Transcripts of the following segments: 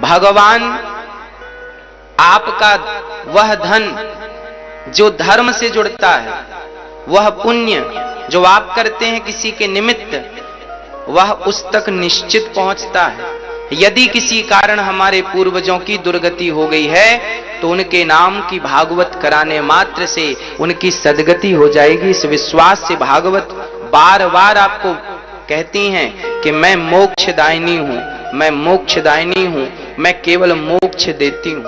भगवान आपका वह धन जो धर्म से जुड़ता है, वह पुण्य जो आप करते हैं किसी के निमित्त, वह उस तक निश्चित पहुंचता है। यदि किसी कारण हमारे पूर्वजों की दुर्गति हो गई है तो उनके नाम की भागवत कराने मात्र से उनकी सद्गति हो जाएगी। इस विश्वास से भागवत बार बार आपको कहती हैं कि मैं मोक्षदायिनी हूं, मैं मोक्षदायिनी हूं, मैं केवल मोक्ष देती हूं।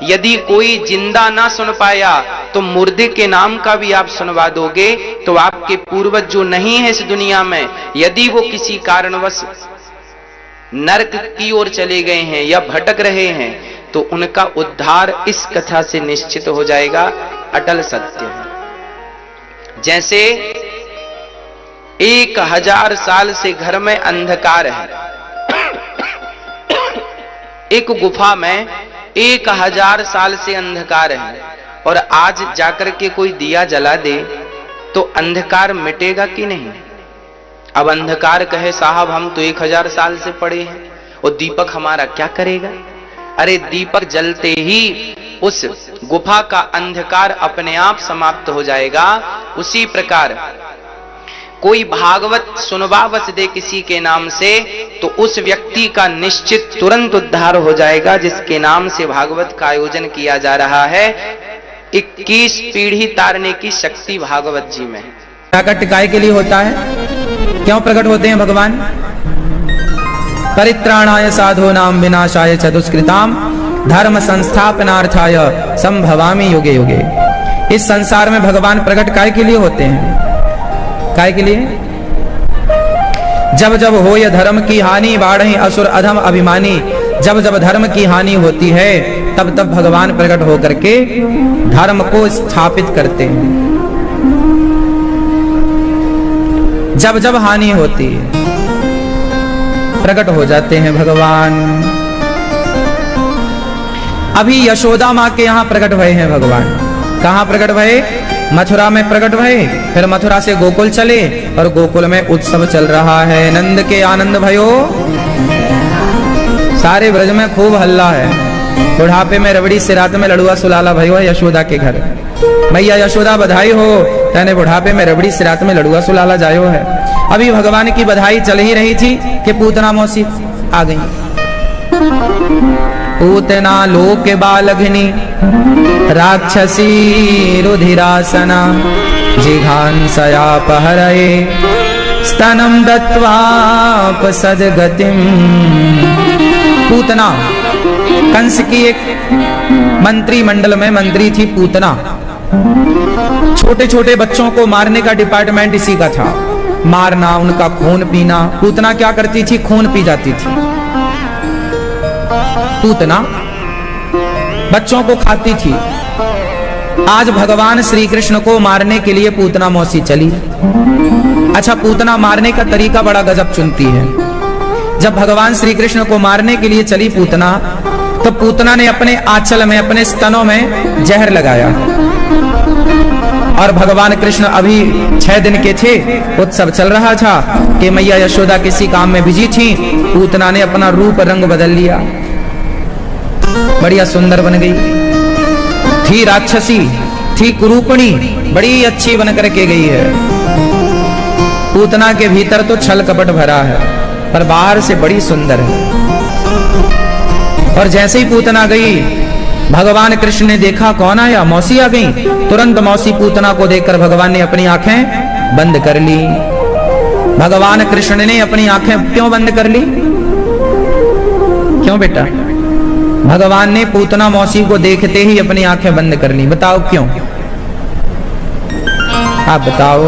यदि कोई जिंदा ना सुन पाया तो मुर्दे के नाम का भी आप सुनवा दोगे तो आपके पूर्वज जो नहीं है इस दुनिया में, यदि वो किसी कारणवश नरक की ओर चले गए हैं या भटक रहे हैं तो उनका उद्धार इस कथा से निश्चित हो जाएगा। अटल सत्य है। जैसे 1000 साल से घर में अंधकार है, एक गुफा में 1000 साल से अंधकार है, और आज जाकर के कोई दिया जला दे तो अंधकार मिटेगा कि नहीं? अब अंधकार कहे साहब हम तो 1000 साल से पड़े हैं और दीपक हमारा क्या करेगा? अरे दीपक जलते ही उस गुफा का अंधकार अपने आप समाप्त हो जाएगा। उसी प्रकार कोई भागवत सुनवा बस दे किसी के नाम से तो उस व्यक्ति का निश्चित तुरंत उद्धार हो जाएगा, जिसके नाम से भागवत का आयोजन किया जा रहा है। 21 पीढ़ी तारने की शक्ति भागवत जी में है। प्रकट काय के लिए होता है? क्यों प्रकट होते हैं भगवान? परित्राणाय साधूनां विनाशाय च दुष्कृतां धर्म संस्थापनार्थाय संभवामि युगे युगे। इस संसार में भगवान प्रकट काय के लिए होते हैं? काय के लिए? जब जब होय धर्म की हानि बाढ़हि असुर अधम अभिमानी। जब जब धर्म की हानि होती है तब तब भगवान प्रकट होकर के धर्म को स्थापित करते हैं। जब जब हानि होती है प्रकट हो जाते हैं भगवान। अभी यशोदा माँ के यहाँ प्रकट भये हैं भगवान। कहाँ प्रकट भये? मथुरा में प्रकट भये, फिर मथुरा से गोकुल चले और गोकुल में उत्सव चल रहा है। नंद के आनंद भयो, सारे ब्रज में खूब हल्ला है। बुढ़ापे में रबड़ी सिरात में लड़ुआ सुलाला भयो है यशोदा के घर। मैया यशोदा बधाई हो, तने बुढ़ापे में रबड़ी सिरात में लड़ुआ सुलाला जायो है। अभी भगवान की बधाई चल ही रही थी कि पूतना मौसी आ गई। पूतना लोक बालघिनी राक्षसी रुधिरासना जिघांसयापहरये स्तनम दत्वापसद्गतिम। पूतना कंस की एक मंत्री मंडल में मंत्री थी पूतना। छोटे छोटे बच्चों को मारने का डिपार्टमेंट इसी का था, मारना, उनका खून पीना। पूतना क्या करती थी? खून पी जाती थी। पूतना बच्चों को खाती थी। आज भगवान श्री कृष्ण को मारने के लिए पूतना मौसी चली। अच्छा, पूतना मारने का तरीका बड़ा गजब चुनती है। जब भगवान श्री कृष्ण को मारने के लिए चली पूतना, तो पूतना ने अपने आंचल में, अपने स्तनों में जहर लगाया। और भगवान कृष्ण अभी 6 दिन के थे, उत्सव चल रहा था कि मैया यशोदा किसी काम में बिजी थी। पूतना ने अपना रूप रंग बदल लिया, बढ़िया सुंदर बन गई। थी राक्षसी, थी कुरूपणी, बड़ी अच्छी बन करके गई है। पूतना के भीतर तो छल कपट भरा है, पर बाहर से बड़ी सुंदर है। और जैसे ही पूतना गई, भगवान कृष्ण ने देखा कौन आया? मौसी आ गई। तुरंत मौसी पूतना को देखकर भगवान ने अपनी आंखें बंद कर ली। भगवान कृष्ण ने अपनी आंखें क्यों बंद कर ली? क्यों बेटा? भगवान ने पूतना मौसी को देखते ही अपनी आंखें बंद कर ली। बताओ क्यों? आप बताओ,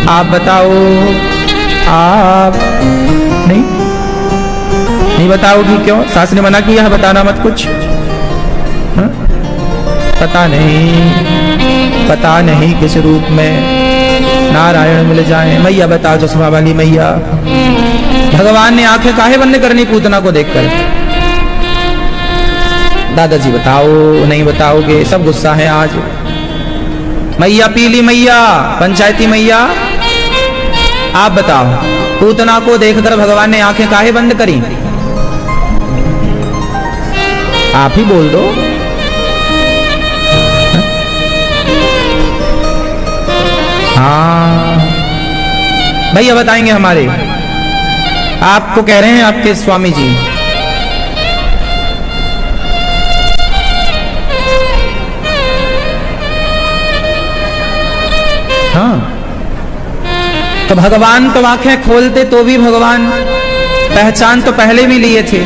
आप बताओ। आप नहीं बताओगी क्यों? सास ने मना किया है बताना मत कुछ? हा? पता नहीं किस रूप में नारायण मिल जाए। मैया बताओ, चश्मा वाली मैया। भगवान ने आंखें काहे बंद करनी पूतना को देखकर? दादाजी बताओ। नहीं बताओगे, सब गुस्सा है आज। मैया पीली मैया, पंचायती मैया, आप बताओ, पूतना को देखकर भगवान ने आंखें काहे बंद करी? आप ही बोल दो। हाँ भैया बताएंगे हमारे, आपको कह रहे हैं आपके स्वामी जी। हाँ तो भगवान तो आंखें खोलते तो भी भगवान पहचान तो पहले भी लिए थे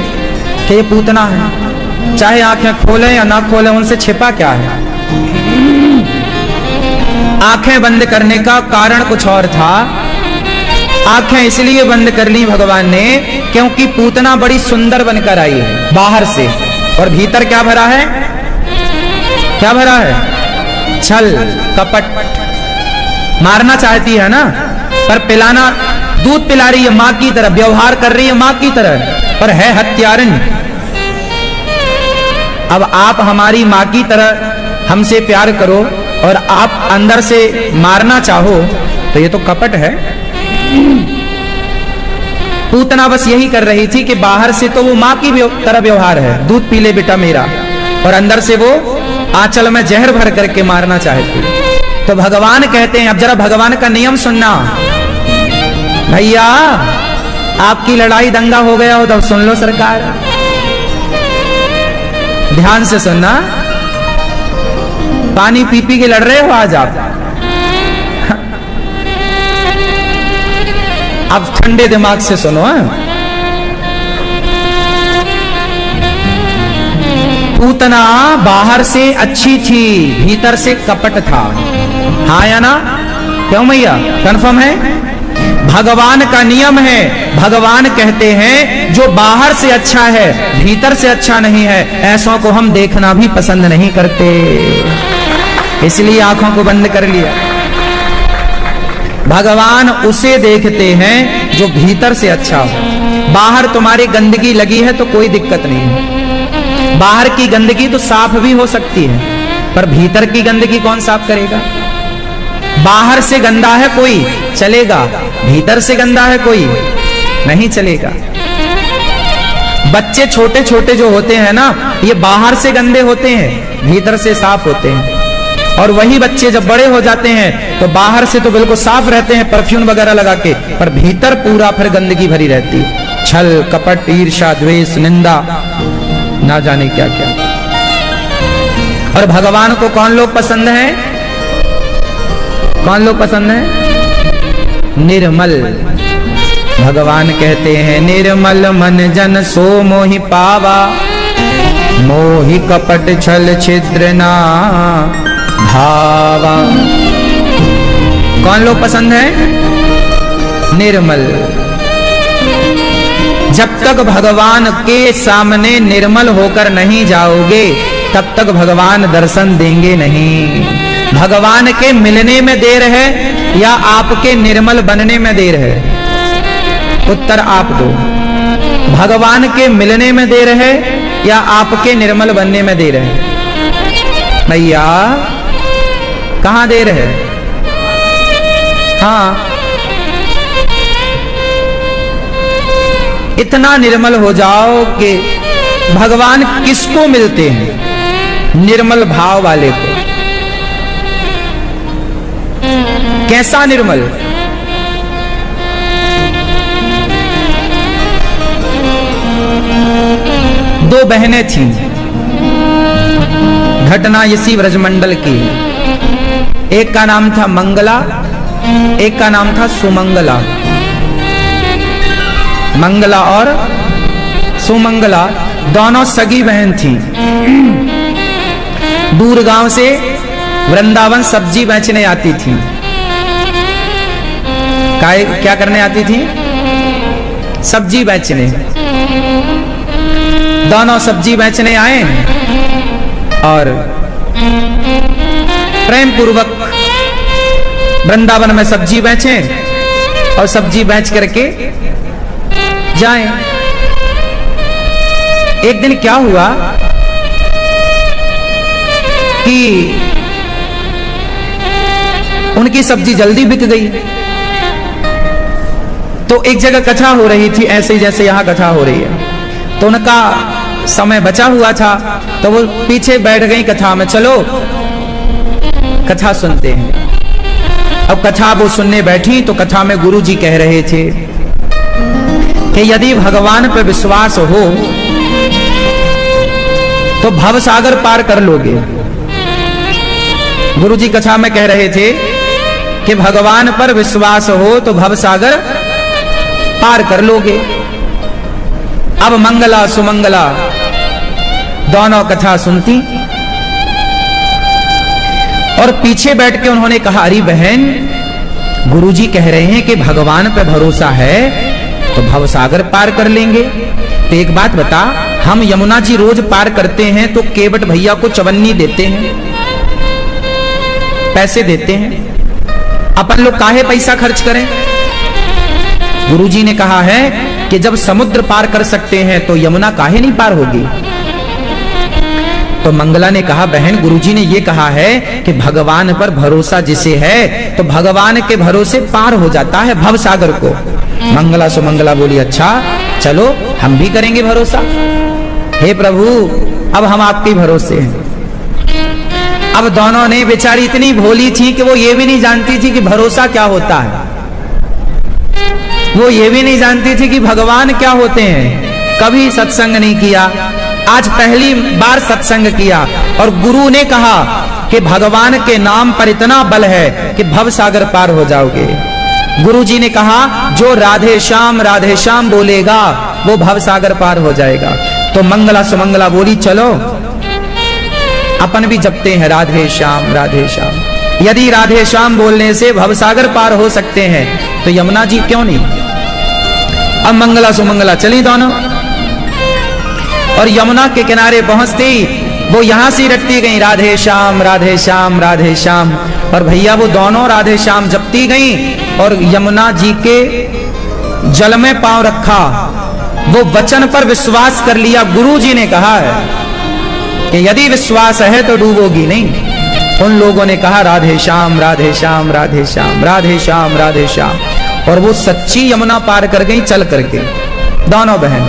कि ये पूतना है, चाहे आंखें खोले या ना खोले उनसे छिपा क्या है। आंखें बंद करने का कारण कुछ और था। आंखें इसलिए बंद कर ली भगवान ने क्योंकि पूतना बड़ी सुंदर बनकर आई है बाहर से, और भीतर क्या भरा है, क्या भरा है, छल कपट। मारना चाहती है ना, पर पिलाना, दूध पिला रही है मां की तरह, व्यवहार कर रही है मां की तरह, पर है हत्यारिन। अब आप हमारी मां की तरह हमसे प्यार करो और आप अंदर से मारना चाहो तो ये तो कपट है। पूतना बस यही कर रही थी कि बाहर से तो वो मां की तरह व्यवहार है, दूध पी ले बेटा मेरा, और अंदर से वो आंचल में जहर भर करके मारना चाहती। तो भगवान कहते हैं, अब जरा भगवान का नियम सुनना भैया, आपकी लड़ाई दंगा हो गया हो तो सुन लो सरकार, ध्यान से सुनना। पानी पी पी के लड़ रहे हो आज आप, अब ठंडे दिमाग से सुनो। पूतना बाहर से अच्छी थी, भीतर से कपट था। हाँ या ना, क्यों भैया, कंफर्म है? भगवान का नियम है, भगवान कहते हैं जो बाहर से अच्छा है भीतर से अच्छा नहीं है, ऐसों को हम देखना भी पसंद नहीं करते, इसलिए आंखों को बंद कर लिया। भगवान उसे देखते हैं जो भीतर से अच्छा हो। बाहर तुम्हारी गंदगी लगी है तो कोई दिक्कत नहीं है, बाहर की गंदगी तो साफ भी हो सकती है, पर भीतर की गंदगी कौन साफ करेगा? बाहर से गंदा है कोई चलेगा, भीतर से गंदा है कोई नहीं चलेगा। बच्चे छोटे छोटे जो होते हैं ना, ये बाहर से गंदे होते हैं, भीतर से साफ होते हैं। और वही बच्चे जब बड़े हो जाते हैं तो बाहर से तो बिल्कुल साफ रहते हैं परफ्यूम वगैरह लगा के, पर भीतर पूरा फिर गंदगी भरी रहती है, छल कपट ईर्ष्या द्वेष निंदा ना जाने क्या क्या। और भगवान को कौन लोग पसंद है? कौन लोग पसंद है? निर्मल। भगवान कहते हैं निर्मल मन जन सो मोहि पावा, मोहि कपट छल छिद्र ना भावा। कौन लोग पसंद है? निर्मल। जब तक भगवान के सामने निर्मल होकर नहीं जाओगे तब तक भगवान दर्शन देंगे नहीं। भगवान के मिलने में देर है या आपके निर्मल बनने में देर है? उत्तर आप दो। भगवान के मिलने में देर है या आपके निर्मल बनने में देर है? भैया कहां देर है? हाँ, इतना निर्मल हो जाओ कि भगवान किसको मिलते हैं? निर्मल भाव वाले को। कैसा निर्मल? दो बहनें थीं, घटना इसी ब्रजमंडल की। एक का नाम था मंगला, एक का नाम था सुमंगला। मंगला और सुमंगला दोनों सगी बहन थीं। दूर गांव से वृंदावन सब्जी बेचने आती थीं। क्या करने आती थीं? सब्जी बेचने। दोनों सब्जी बेचने आए और प्रेम पूर्वक वृंदावन में सब्जी बेचें और सब्जी बेच करके जाएं। एक दिन क्या हुआ कि उनकी सब्जी जल्दी बिक गई। तो एक जगह कथा हो रही थी, ऐसे ही जैसे यहां कथा हो रही है। तो उनका समय बचा हुआ था तो वो पीछे बैठ गई कथा में, चलो कथा सुनते हैं। अब कथा वो सुनने बैठी तो कथा में गुरुजी कह रहे थे कि यदि भगवान पर विश्वास हो तो भव सागर पार कर लोगे। गुरुजी कथा में कह रहे थे कि भगवान पर विश्वास हो तो भव सागर पार कर लोगे। अब मंगला सुमंगला दोनों कथा सुनती और पीछे बैठ के उन्होंने कहा, अरे बहन, गुरुजी कह रहे हैं कि भगवान पे भरोसा है तो भव सागर पार कर लेंगे। तो एक बात बता, हम यमुना जी रोज पार करते हैं तो केवट भैया को चवन्नी देते हैं, पैसे देते हैं, अपन लोग काहे पैसा खर्च करें। गुरुजी ने कहा है कि जब समुद्र पार कर सकते हैं तो यमुना काहे नहीं पार होगी। तो मंगला ने कहा, बहन, गुरुजी ने ये कहा है कि भगवान पर भरोसा जिसे है तो भगवान के भरोसे पार हो जाता है भव सागर को। मंगला सुमंगला बोली, अच्छा चलो हम भी करेंगे भरोसा। हे प्रभु, अब हम आपके भरोसे हैं। अब दोनों ने, बेचारी इतनी भोली थी कि वो ये भी नहीं जानती थी कि भरोसा क्या होता है, वो ये भी नहीं जानती थी कि भगवान क्या होते हैं। कभी सत्संग नहीं किया, आज पहली बार सत्संग किया और गुरु ने कहा कि भगवान के नाम पर इतना बल है कि भव सागर पार हो जाओगे। गुरुजी ने कहा, जो राधे श्याम बोलेगा वो भव सागर पार हो जाएगा। तो मंगला सुमंगला बोली, चलो अपन भी जपते हैं राधे श्याम राधे श्याम। यदि राधे श्याम बोलने से भव सागर पार हो सकते हैं तो यमुना जी क्यों नहीं। अब मंगला सुमंगला चली दोनों और यमुना के किनारे पहुंचती वो यहां से रटती गई, राधे श्याम राधे श्याम राधे श्याम। और भैया वो दोनों राधे श्याम जपती गई और यमुना जी के जल में पांव रखा, वो वचन पर विश्वास कर लिया। गुरु जी ने कहा है कि यदि विश्वास है तो डूबोगी नहीं। उन लोगों ने कहा, राधे श्याम राधे श्याम राधे श्याम राधे श्याम राधे श्याम। और वो सच्ची यमुना पार कर गई चल करके दोनों बहन।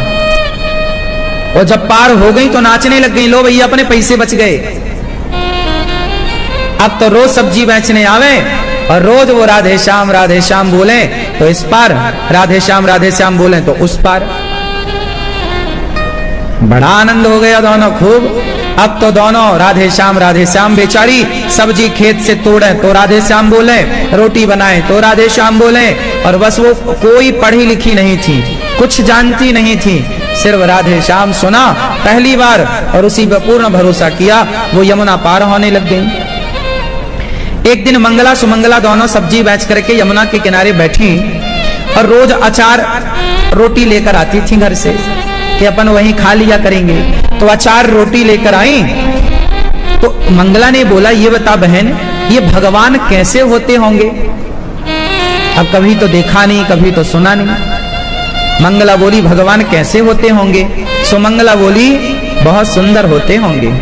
और जब पार हो गई तो नाचने लग गई, लो भैया अपने पैसे बच गए। अब तो रोज सब्जी बेचने आवे और रोज वो राधे श्याम बोले तो इस पार, राधे श्याम बोले तो उस पार। बड़ा आनंद हो गया दोनों खूब। अब तो दोनों राधे श्याम, बेचारी सब्जी खेत से तोड़े तो राधे श्याम बोले, रोटी बनाए तो राधे श्याम बोले। और बस वो कोई पढ़ी लिखी नहीं थी, कुछ जानती नहीं थी, सिर्फ राधे श्याम सुना पहली बार और उसी पर पूर्ण भरोसा किया, वो यमुना पार होने लग गई। एक दिन मंगला सुमंगला दोनों सब्जी बेच करके यमुना के किनारे बैठी और रोज अचार रोटी लेकर आती थी घर से कि अपन वहीं खा लिया करेंगे। तो अचार रोटी लेकर आई तो मंगला ने बोला, ये बता बहन, ये भगवान कैसे होते होंगे। अब कभी तो देखा नहीं, कभी तो सुना नहीं। मंगला बोली, भगवान कैसे होते होंगे। सुमंगला बोली, बहुत सुंदर होते होंगे।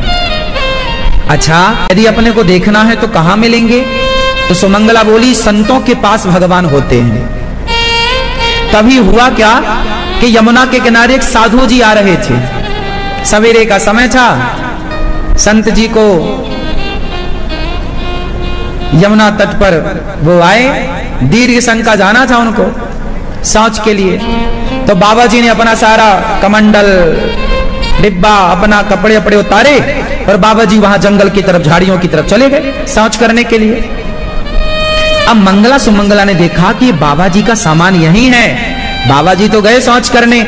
अच्छा, यदि अपने को देखना है तो कहाँ मिलेंगे। तो सुमंगला बोली, संतों के पास भगवान होते हैं। तभी हुआ क्या कि यमुना के किनारे एक साधु जी आ रहे थे, सवेरे का समय था। संत जी को यमुना तट पर वो आए, दीर्घ शंका जाना था उनको शौच के लिए। तो बाबा जी ने अपना सारा कमंडल डिब्बा, अपना कपड़े अपड़े उतारे और बाबा जी वहां जंगल की तरफ, झाड़ियों की तरफ चले गए शौच करने के लिए। अब मंगला सुमंगला ने देखा कि बाबा जी का सामान यही है। बाबा जी तो गए शौच करने,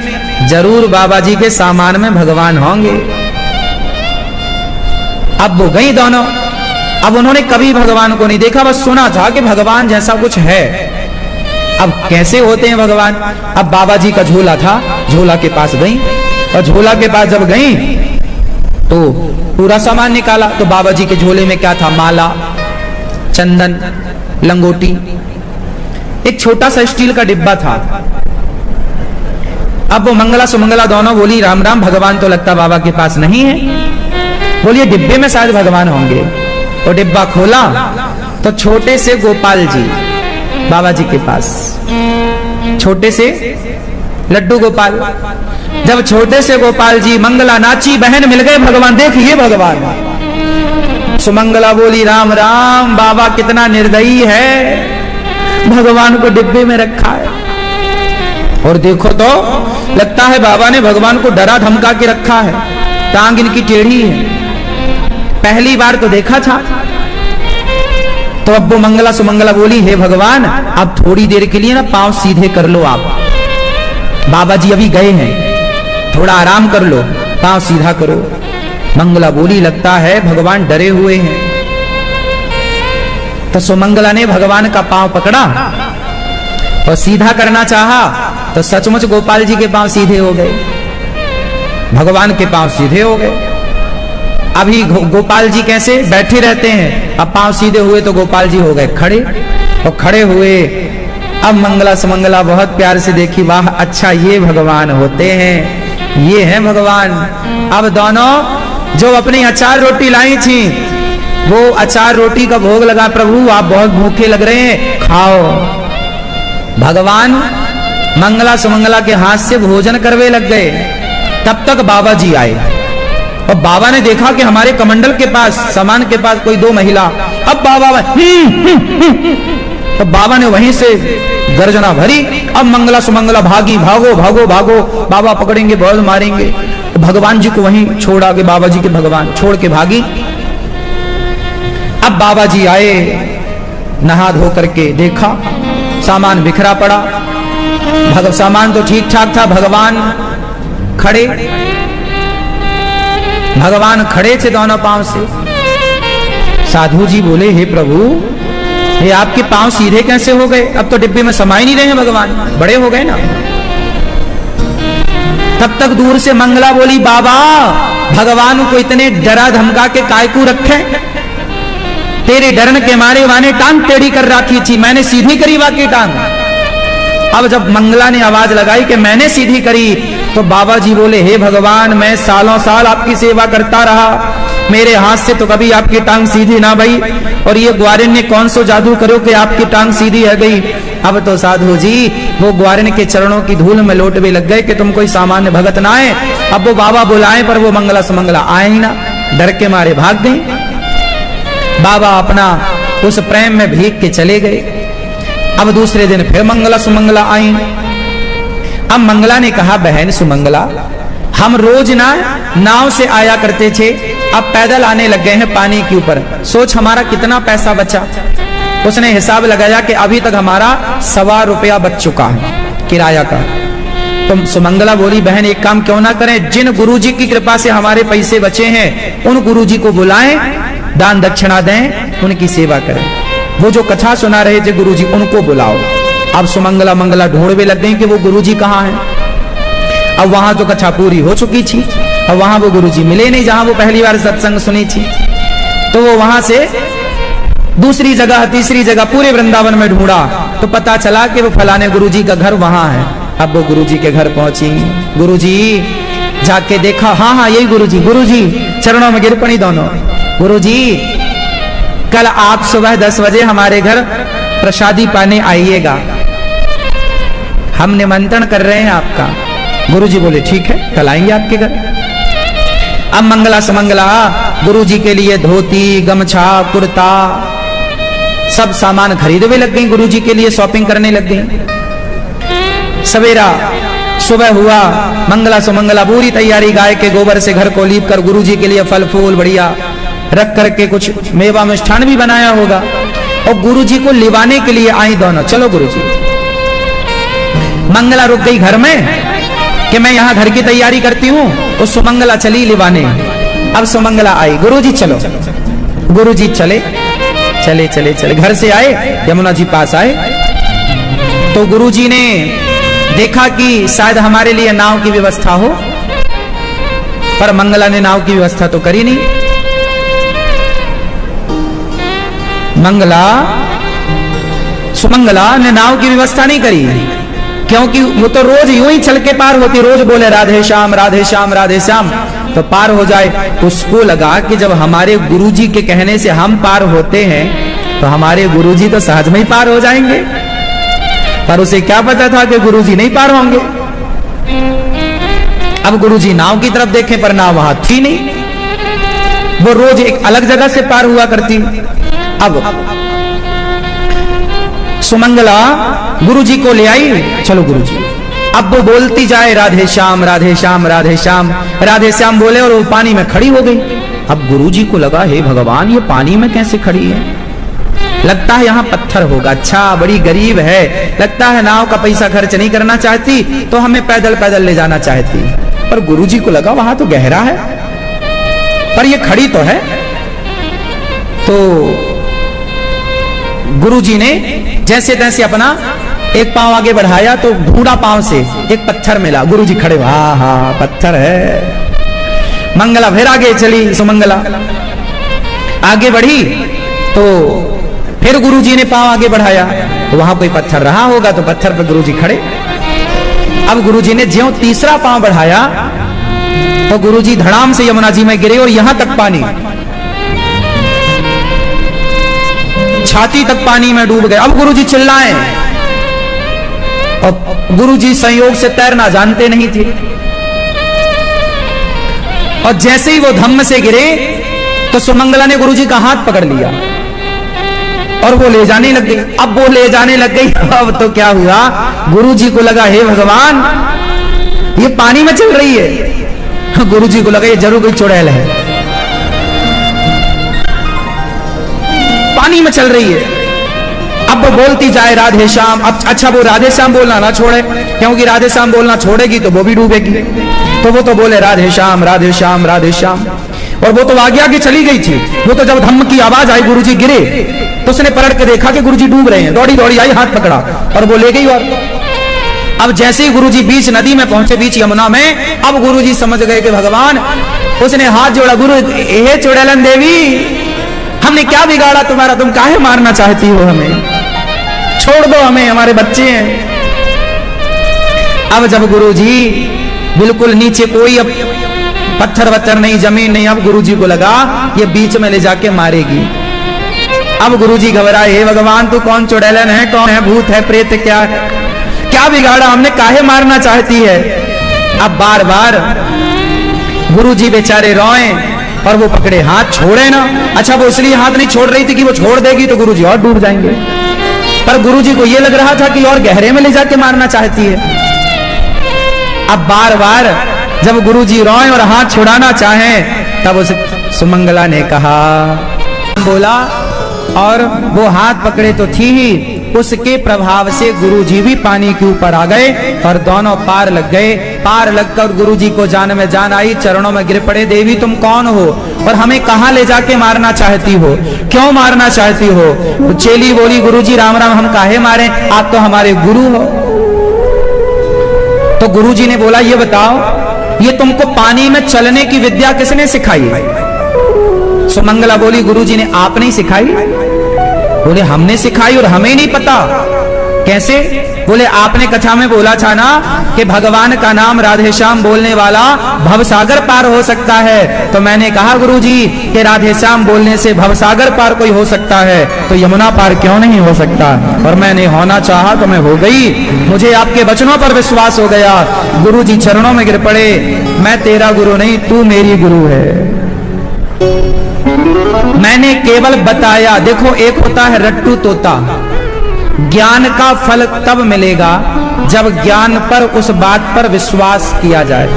जरूर बाबा जी के सामान में भगवान होंगे। अब वो गई दोनों। अब उन्होंने कभी भगवान को नहीं देखा, बस सुना था कि भगवान जैसा कुछ है। अब कैसे होते हैं भगवान। अब बाबा जी का झोला था, झोला के पास गई और झोला के पास जब गई तो पूरा सामान निकाला। तो बाबा जी के झोले में क्या था, माला, चंदन, लंगोटी, एक छोटा सा स्टील का डिब्बा था। अब वो मंगला सुमंगला दोनों बोली, राम राम, भगवान तो लगता बाबा के पास नहीं है। बोलिए डिब्बे में शायद भगवान होंगे। तो डिब्बा खोला तो छोटे से गोपाल जी बाबा जी के पास, छोटे से लड्डू गोपाल। जब छोटे से गोपाल जी मंगला नाची, बहन मिल गए भगवान, देखिए भगवान। सुमंगला बोली राम राम, बाबा कितना निर्दयी है, भगवान को डिब्बे में रखा है। और देखो तो लगता है बाबा ने भगवान को डरा धमका के रखा है, टांग इनकी टेढ़ी है, पहली बार तो देखा था। तो अब वो मंगला सुमंगला बोली हे भगवान, अब थोड़ी देर के लिए ना पांव सीधे कर लो आप, बाबा जी अभी गए हैं, थोड़ा आराम कर लो, पांव सीधा करो। मंगला बोली लगता है भगवान डरे हुए हैं। तो सुमंगला ने भगवान का पांव पकड़ा और सीधा करना चाहा, तो सचमुच गोपाल जी के पांव सीधे हो गए, भगवान के पांव सीधे हो गए। अभी गोपाल जी कैसे बैठे रहते हैं, अब पांव सीधे हुए तो गोपाल जी हो गए खड़े, और खड़े हुए अब मंगला सुमंगला बहुत प्यार से देखी, वाह अच्छा ये भगवान होते हैं, ये हैं भगवान। अब दोनों जो अपनी अचार रोटी लाई थी, वो अचार रोटी का भोग लगा, प्रभु आप बहुत भूखे लग रहे हैं, खाओ। भगवान मंगला सुमंगला के हाथ से भोजन करवे लग गए। तब तक बाबा जी आए, और बाबा ने देखा कि हमारे कमंडल के पास, सामान के पास कोई दो महिला। अब बाबा तो बाबा ने वहीं से गर्जना भरी, अब मंगला सुमंगला भागी, भागो भागो भागो, बाबा पकड़ेंगे, बहुत मारेंगे। तो भगवान जी को वहीं छोड़ आगे, बाबा जी के भगवान छोड़ के भागी। अब बाबा जी आए, नहा धो करके देखा सामान बिखरा पड़ा, सामान तो ठीक ठाक था, भगवान खड़े, भगवान खड़े थे दोनों पांव से। साधु जी बोले हे प्रभु, ये आपके पांव सीधे कैसे हो गए, अब तो डिब्बे में समा ही नहीं रहे हैं भगवान, बड़े हो गए ना। तब तक दूर से मंगला बोली बाबा, भगवान को इतने डरा धमका के कायकू रखे, तेरे डरन के मारे वाने टांग टेढ़ी कर रखी थी, मैंने सीधी करी वाकी टांग। अब जब मंगला ने आवाज लगाई कि मैंने सीधी करी, तो बाबा जी बोले हे भगवान, मैं सालों साल आपकी सेवा करता रहा, मेरे हाथ से तो कभी आपकी टांग सीधी ना भई, और ये ग्वारिन ने कौन सो जादू करो कि आपकी टांग सीधी है गई। अब तो साधु जी वो ग्वारिन के चरणों की धूल में लोटवे लग गए कि तुम कोई सामान्य भगत ना आए। अब वो बाबा बुलाए पर वो मंगला सुमंगला आए ही ना, डर के मारे भाग गए। बाबा अपना उस प्रेम में भीग के चले गए। अब दूसरे दिन फिर मंगला सुमंगला आई। अब मंगला ने कहा बहन सुमंगला, हम रोज ना नाव से आया करते थे, अब पैदल आने लग गए हैं पानी के ऊपर, सोच हमारा कितना पैसा बचा। उसने हिसाब लगाया कि अभी तक हमारा ₹1.25 रुपया बच चुका है किराया का। तो सुमंगला बोली बहन एक काम क्यों ना करें, जिन गुरुजी की कृपा से हमारे पैसे बचे हैं उन गुरुजी को बुलाएं, दान दक्षिणा दें, उनकी सेवा करें। वो जो कथा सुना रहे थे गुरुजी उनको बुलाओ। अब सुमंगला मंगला ढूंढवे लग गई कि वो गुरुजी कहाँ हैं। अब वहां तो कथा पूरी हो चुकी थी, अब वहां वो गुरुजी मिले नहीं जहां वो पहली बार सत्संग सुनी थी। तो वो वहां से दूसरी जगह तीसरी जगह पूरे वृंदावन में ढूंढा, तो पता चला कि वो फलाने गुरुजी का घर वहां है। अब वो गुरुजी के घर पहुंची, गुरुजी जाके देखा, हाँ हाँ यही गुरुजी। गुरुजी चरणों में गिर पड़ी दोनों। गुरुजी कल आप सुबह 10 बजे हमारे घर प्रसादी पाने आइएगा, हम निमंत्रण कर रहे हैं आपका। गुरुजी बोले ठीक है कल आएंगे आपके घर। अब मंगला सुमंगला गुरुजी के लिए धोती गमछा कुर्ता सब सामान खरीदने लग गई, गुरुजी के लिए शॉपिंग करने लग गई। सवेरा सुबह हुआ, मंगला सुमंगला पूरी तैयारी, गाय के गोबर से घर को लीप कर गुरुजी के लिए फल फूल बढ़िया रख करके कुछ मेवा मिष्ठान भी बनाया होगा, और गुरुजी को लिवाने के लिए आई दोनों। चलो गुरुजी। मंगला रुक गई घर में कि मैं यहाँ घर की तैयारी करती हूँ, और सुमंगला चली लिवाने। अब सुमंगला आई, गुरुजी चलो। गुरुजी चले चले चले चले घर से आए, यमुना जी पास आए, तो गुरुजी ने देखा कि शायद हमारे लिए नाव की व्यवस्था हो, पर मंगला ने नाव की व्यवस्था तो करी नहीं। सुमंगला ने नाव की व्यवस्था नहीं करी, क्योंकि वो तो रोज यूं ही चल के पार होती, रोज बोले राधे श्याम राधे श्याम राधे श्याम, तो पार हो जाए। उसको लगा कि जब हमारे गुरुजी के कहने से हम पार होते हैं तो हमारे गुरुजी तो सहज में ही पार हो जाएंगे, पर उसे क्या पता था कि गुरुजी नहीं पार होंगे। अब गुरुजी नाव की तरफ देखे पर नाव वहां थी नहीं, वो रोज एक अलग जगह से पार हुआ करती। अब सुमंगला गुरुजी को ले आई, चलो गुरुजी। अब वो बोलती जाए राधे श्याम राधे श्याम राधे श्याम राधे श्याम बोले और वो पानी में खड़ी हो गई। अब गुरुजी को लगा हे भगवान ये पानी में कैसे खड़ी है, लगता है यहाँ पत्थर होगा, अच्छा बड़ी गरीब है, लगता है नाव का पैसा खर्च नहीं करना चाहती तो हमें पैदल पैदल ले जाना चाहती। पर गुरुजी को लगा वहां तो गहरा है पर ये खड़ी तो है। तो गुरुजी ने जैसे तैसे अपना एक पांव आगे बढ़ाया तो ढूंढा पांव से एक पत्थर मिला, गुरुजी खड़े, हाँ हाँ पत्थर है। मंगला फिर आगे चली, सुमंगला आगे बढ़ी तो फिर गुरुजी ने पांव आगे बढ़ाया, वहां कोई पत्थर रहा होगा तो पत्थर पर गुरुजी खड़े। अब गुरुजी ने ज्यों तीसरा पांव बढ़ाया तो गुरुजी धड़ाम से यमुना जी में गिरे और यहां तक पानी, छाती तक पानी में डूब गए। अब गुरुजी चिल्लाए और गुरुजी संयोग से तैरना जानते नहीं थे और जैसे ही वो धम्म से गिरे तो सुमंगला ने गुरुजी का हाथ पकड़ लिया और वो ले जाने लग गई। अब वो ले जाने लग गई, अब तो क्या हुआ, गुरुजी को लगा हे भगवान ये पानी में चल रही है। गुरुजी को लगा ये जरूर कोई चुड़ैल है, पानी में चल रही है। अब वो बोलती जाए राधे श्याम। अब अच्छा वो राधे श्याम बोलना ना छोड़े, क्योंकि राधे श्याम बोलना छोड़ेगी तो वो भी डूबेगी। तो वो तो बोले राधे श्याम राधे श्याम राधे श्याम, और वो तो आगे आगे चली गई थी। वो तो जब धम्म की आवाज आई गुरुजी गिरे तो उसने पलट के देखा कि गुरुजी डूब रहे हैं, दौड़ी दौड़ी आई, हाथ पकड़ा और वो ले गई। और अब जैसे ही गुरुजी बीच नदी में पहुंचे, बीच यमुना में, अब गुरुजी समझ गए कि भगवान, उसने हाथ जोड़ा, गुरु हे चुड़ैलन देवी हमने क्या बिगाड़ा तुम्हारा, तुम काहे मारना चाहती हो हमें, छोड़ दो हमें, हमारे बच्चे हैं। अब जब गुरुजी बिल्कुल नीचे कोई अब पत्थर वत्थर नहीं, जमीन नहीं, अब गुरुजी को लगा ये बीच में ले जाके मारेगी। अब गुरुजी घबराए, हे भगवान तू कौन चुड़ैलन है, कौन है, भूत है, प्रेत क्या है, क्या बिगाड़ा हमने, काहे मारना चाहती है। अब बार बार गुरुजी बेचारे रोए और वो पकड़े हाथ, छोड़े ना। अच्छा वो इसलिए हाथ नहीं छोड़ रही थी कि वो छोड़ देगी तो गुरुजी और डूब जाएंगे, पर गुरुजी को ये लग रहा था कि और गहरे में ले जाके मारना चाहती है। अब बार बार जब गुरुजी रोए और हाथ छुड़ाना चाहें तब उस सुमंगला ने कहा, बोला, और वो हाथ पकड़े तो थी ही, उसके प्रभाव से गुरुजी भी पानी के ऊपर आ गए और दोनों पार लग गए। पार लगकर गुरुजी को जान में जान आई, चरणों में गिर पड़े, देवी तुम कौन हो और हमें कहां ले जाके मारना चाहती हो, क्यों मारना चाहती हो। तो चेली बोली, गुरुजी राम राम, हम काहे मारे, आप तो हमारे गुरु हो। तो गुरुजी ने बोला, ये बताओ ये तुमको पानी में चलने की विद्या किसने सिखाई। सुमंगला बोली, गुरुजी ने, आप नहीं सिखाई। बोले हमने सिखाई और हमें नहीं पता, कैसे। बोले आपने कथा में बोला था ना कि भगवान का नाम राधे श्याम बोलने वाला भवसागर पार हो सकता है। तो मैंने कहा गुरुजी कि राधे श्याम बोलने से भवसागर पार कोई हो सकता है तो यमुना पार क्यों नहीं हो सकता। और मैंने होना चाहा तो मैं हो गई, मुझे आपके वचनों पर विश्वास हो गया। गुरुजी चरणों में गिर पड़े, मैं तेरा गुरु नहीं, तू मेरी गुरु है। मैंने केवल बताया। देखो एक होता है रट्टू तोता, ज्ञान का फल तब मिलेगा जब ज्ञान पर उस बात पर विश्वास किया जाए।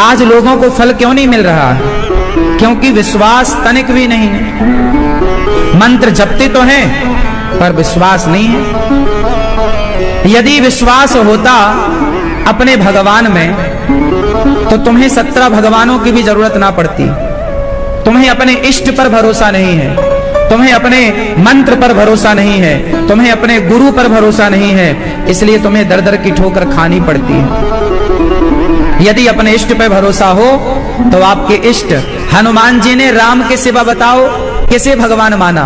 आज लोगों को फल क्यों नहीं मिल रहा है, क्योंकि विश्वास तनिक भी नहीं है। मंत्र जपते तो हैं पर विश्वास नहीं है। यदि विश्वास होता अपने भगवान में तो तुम्हें 17 भगवानों की भी जरूरत ना पड़ती। तुम्हें अपने इष्ट पर भरोसा नहीं है, तुम्हें अपने मंत्र पर भरोसा नहीं है, तुम्हें अपने गुरु पर भरोसा नहीं है, इसलिए तुम्हें दर दर की ठोकर खानी पड़ती है। यदि अपने इष्ट पर भरोसा हो तो आपके इष्ट, हनुमान जी ने राम के सिवा बताओ किसे भगवान माना।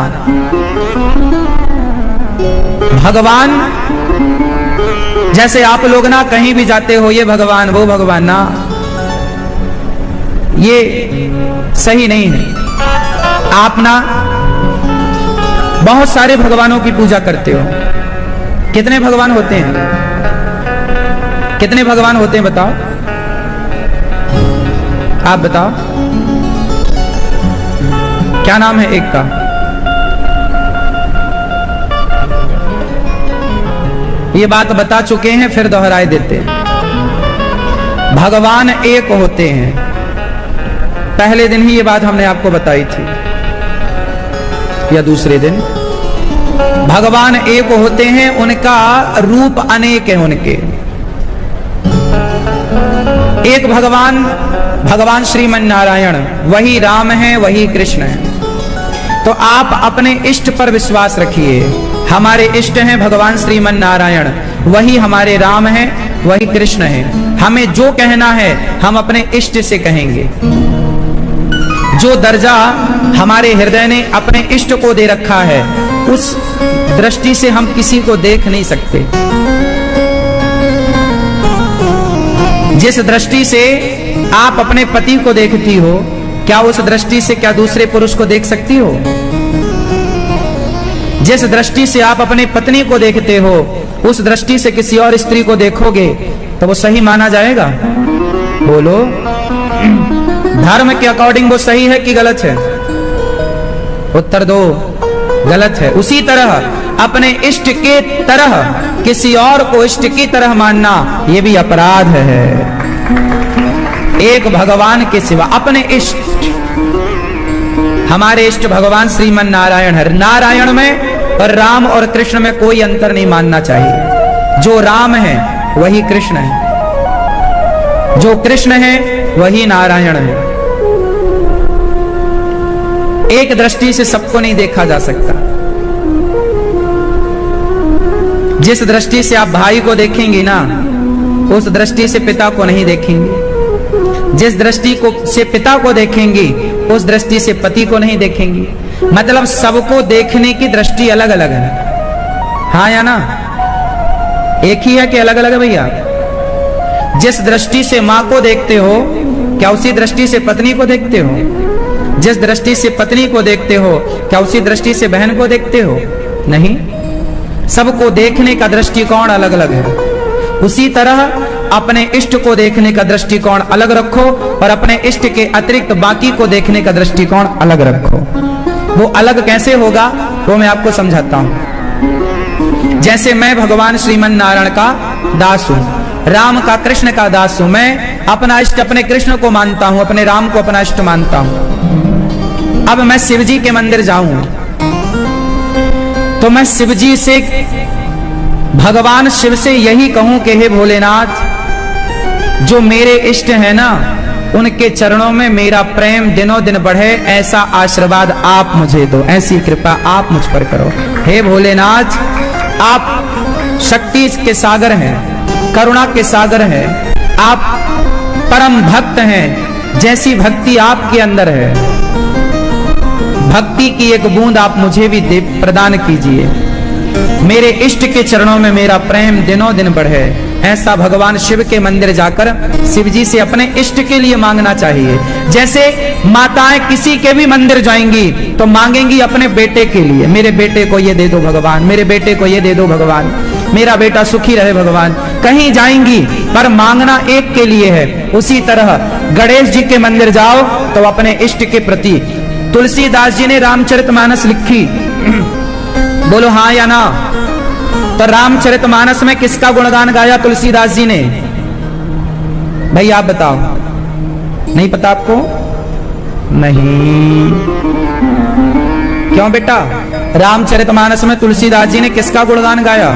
भगवान जैसे आप लोग ना कहीं भी जाते हो ये भगवान वो भगवान, ना, ये सही नहीं है। आप ना बहुत सारे भगवानों की पूजा करते हो। कितने भगवान होते हैं, कितने भगवान होते हैं बताओ। आप बताओ क्या नाम है एक का? ये बात बता चुके हैं, फिर दोहराए देते हैं। भगवान एक होते हैं। पहले दिन ही ये बात हमने आपको बताई थी, या दूसरे दिन। भगवान एक होते हैं, उनका रूप अनेक है। उनके एक भगवान श्रीमन नारायण, वही राम है, वही कृष्ण है। तो आप अपने इष्ट पर विश्वास रखिए। हमारे इष्ट हैं भगवान श्रीमन नारायण, वही हमारे राम हैं, वही कृष्ण हैं। हमें जो कहना है हम अपने इष्ट से कहेंगे। जो दर्जा हमारे हृदय ने अपने इष्ट को दे रखा है, उस दृष्टि से हम किसी को देख नहीं सकते। जिस दृष्टि से आप अपने पति को देखती हो, क्या उस दृष्टि से क्या दूसरे पुरुष को देख सकती हो? जिस दृष्टि से आप अपनी पत्नी को देखते हो, उस दृष्टि से किसी और स्त्री को देखोगे तो वो सही माना जाएगा? बोलो, धर्म के अकॉर्डिंग वो सही है कि गलत है? उत्तर दो, गलत है। उसी तरह अपने इष्ट के तरह किसी और को इष्ट की तरह मानना, ये भी अपराध है। एक भगवान के सिवा अपने इष्ट, हमारे इष्ट भगवान श्रीमन नारायण है। नारायण में और राम और कृष्ण में कोई अंतर नहीं मानना चाहिए। जो राम है वही कृष्ण है, जो कृष्ण है वही नारायण है। एक दृष्टि से सबको नहीं देखा जा सकता। जिस दृष्टि से आप भाई को देखेंगे ना, उस दृष्टि से पिता को नहीं देखेंगे। जिस दृष्टि को से पिता को देखेंगी, उस दृष्टि से पति को नहीं देखेंगी। मतलब सबको देखने की दृष्टि अलग अलग है। हाँ या ना? एक ही है कि अलग अलग है भैया? जिस दृष्टि से माँ को देखते हो, क्या उसी दृष्टि से पत्नी को देखते हो? जिस दृष्टि से पत्नी को देखते हो, क्या उसी दृष्टि से बहन को देखते हो? नहीं। सबको देखने का दृष्टिकोण अलग अलग है। उसी तरह अपने इष्ट को देखने का दृष्टिकोण अलग रखो और अपने इष्ट के अतिरिक्त बाकी को देखने का दृष्टिकोण अलग रखो। वो अलग कैसे होगा वो मैं आपको समझाता हूं। जैसे मैं भगवान श्रीमन नारायण का दास हूं, राम का कृष्ण का दास हूं। मैं अपना इष्ट अपने कृष्ण को मानता हूं, अपने राम को अपना इष्ट मानता हूं। अब मैं शिव जी के मंदिर जाऊं तो मैं शिव जी से, भगवान शिव से यही कहूं कि हे भोलेनाथ, जो मेरे इष्ट है ना, उनके चरणों में मेरा प्रेम दिनों दिन बढ़े, ऐसा आशीर्वाद आप मुझे दो, ऐसी कृपा आप मुझ पर करो। हे भोलेनाथ, आप शक्ति के सागर हैं, करुणा के सागर हैं, आप परम भक्त हैं। जैसी भक्ति आपके अंदर है, भक्ति की एक बूंद आप मुझे भी प्रदान कीजिए। मेरे इष्ट के चरणों में मेरा प्रेम दिनों दिन बढ़े, ऐसा भगवान शिव के मंदिर जाकर शिव जी से अपने इष्ट के लिए मांगना चाहिए। जैसे माताएं किसी के भी मंदिर जाएंगी तो मांगेंगी अपने बेटे के लिए, मेरे बेटे को ये दे दो भगवान, मेरे बेटे को ये दे दो भगवान, मेरा बेटा सुखी रहे भगवान। कहीं जाएंगी पर मांगना एक के लिए है। उसी तरह गणेश जी के मंदिर जाओ तो अपने इष्ट के प्रति, तुलसीदास जी ने रामचरितमानस लिखी, बोलो हाँ या ना? तो रामचरितमानस में किसका गुणगान गाया तुलसीदास जी ने? भाई आप बताओ, नहीं पता आपको? नहीं। क्यों बेटा? रामचरितमानस में तुलसीदास जी ने किसका गुणगान गाया?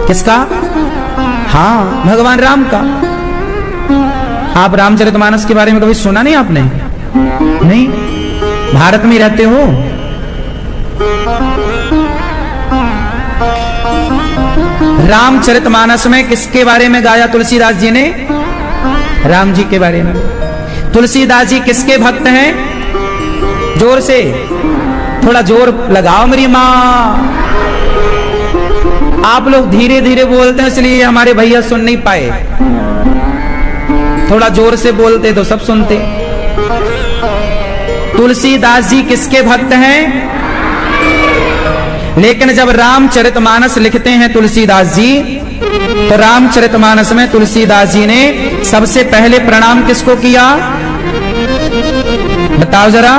किसका? हाँ, भगवान राम का। आप रामचरितमानस के बारे में कभी सुना नहीं आपने? नहीं। भारत में रहते हो? रामचरितमानस में किसके बारे में गाया तुलसीदास जी ने? राम जी के बारे में। तुलसीदास जी किसके भक्त हैं? जोर से, थोड़ा जोर लगाओ मेरी माँ। आप लोग धीरे धीरे बोलते हैं इसलिए हमारे भैया सुन नहीं पाए। थोड़ा जोर से बोलते तो सब सुनते। तुलसीदास जी किसके भक्त हैं? लेकिन जब रामचरितमानस लिखते हैं तुलसीदास जी तो रामचरितमानस में तुलसीदास जी ने सबसे पहले प्रणाम किसको किया? बताओ जरा।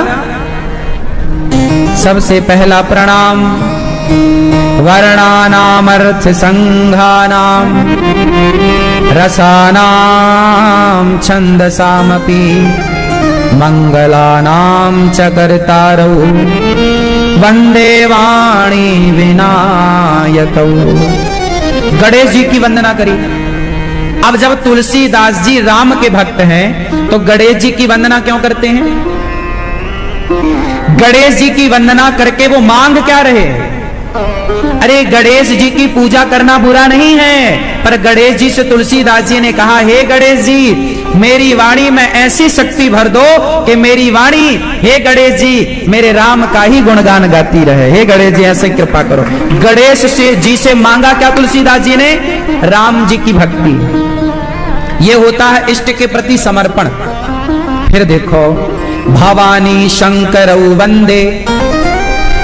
सबसे पहला प्रणाम वर्णानाम अर्थ संघानाम रसानाम छंदसामपि मंगलानाम च कर्तारौ वंदे वाणी विनायकौ। गणेश जी की वंदना करी। अब जब तुलसीदास जी राम के भक्त हैं तो गणेश जी की वंदना क्यों करते हैं? गणेश जी की वंदना करके वो मांग क्या रहे? अरे गणेश जी की पूजा करना बुरा नहीं है, पर गणेश जी से तुलसीदास जी ने कहा, हे गणेश जी मेरी वाणी में ऐसी शक्ति भर दो कि मेरी वाणी, हे गणेश जी मेरे राम का ही गुणगान गाती रहे। हे गणेश जी ऐसे कृपा करो। गणेश से जी से मांगा क्या तुलसीदास जी ने? राम जी की भक्ति। ये होता है इष्ट के प्रति समर्पण। फिर देखो, भवानी शंकर वंदे।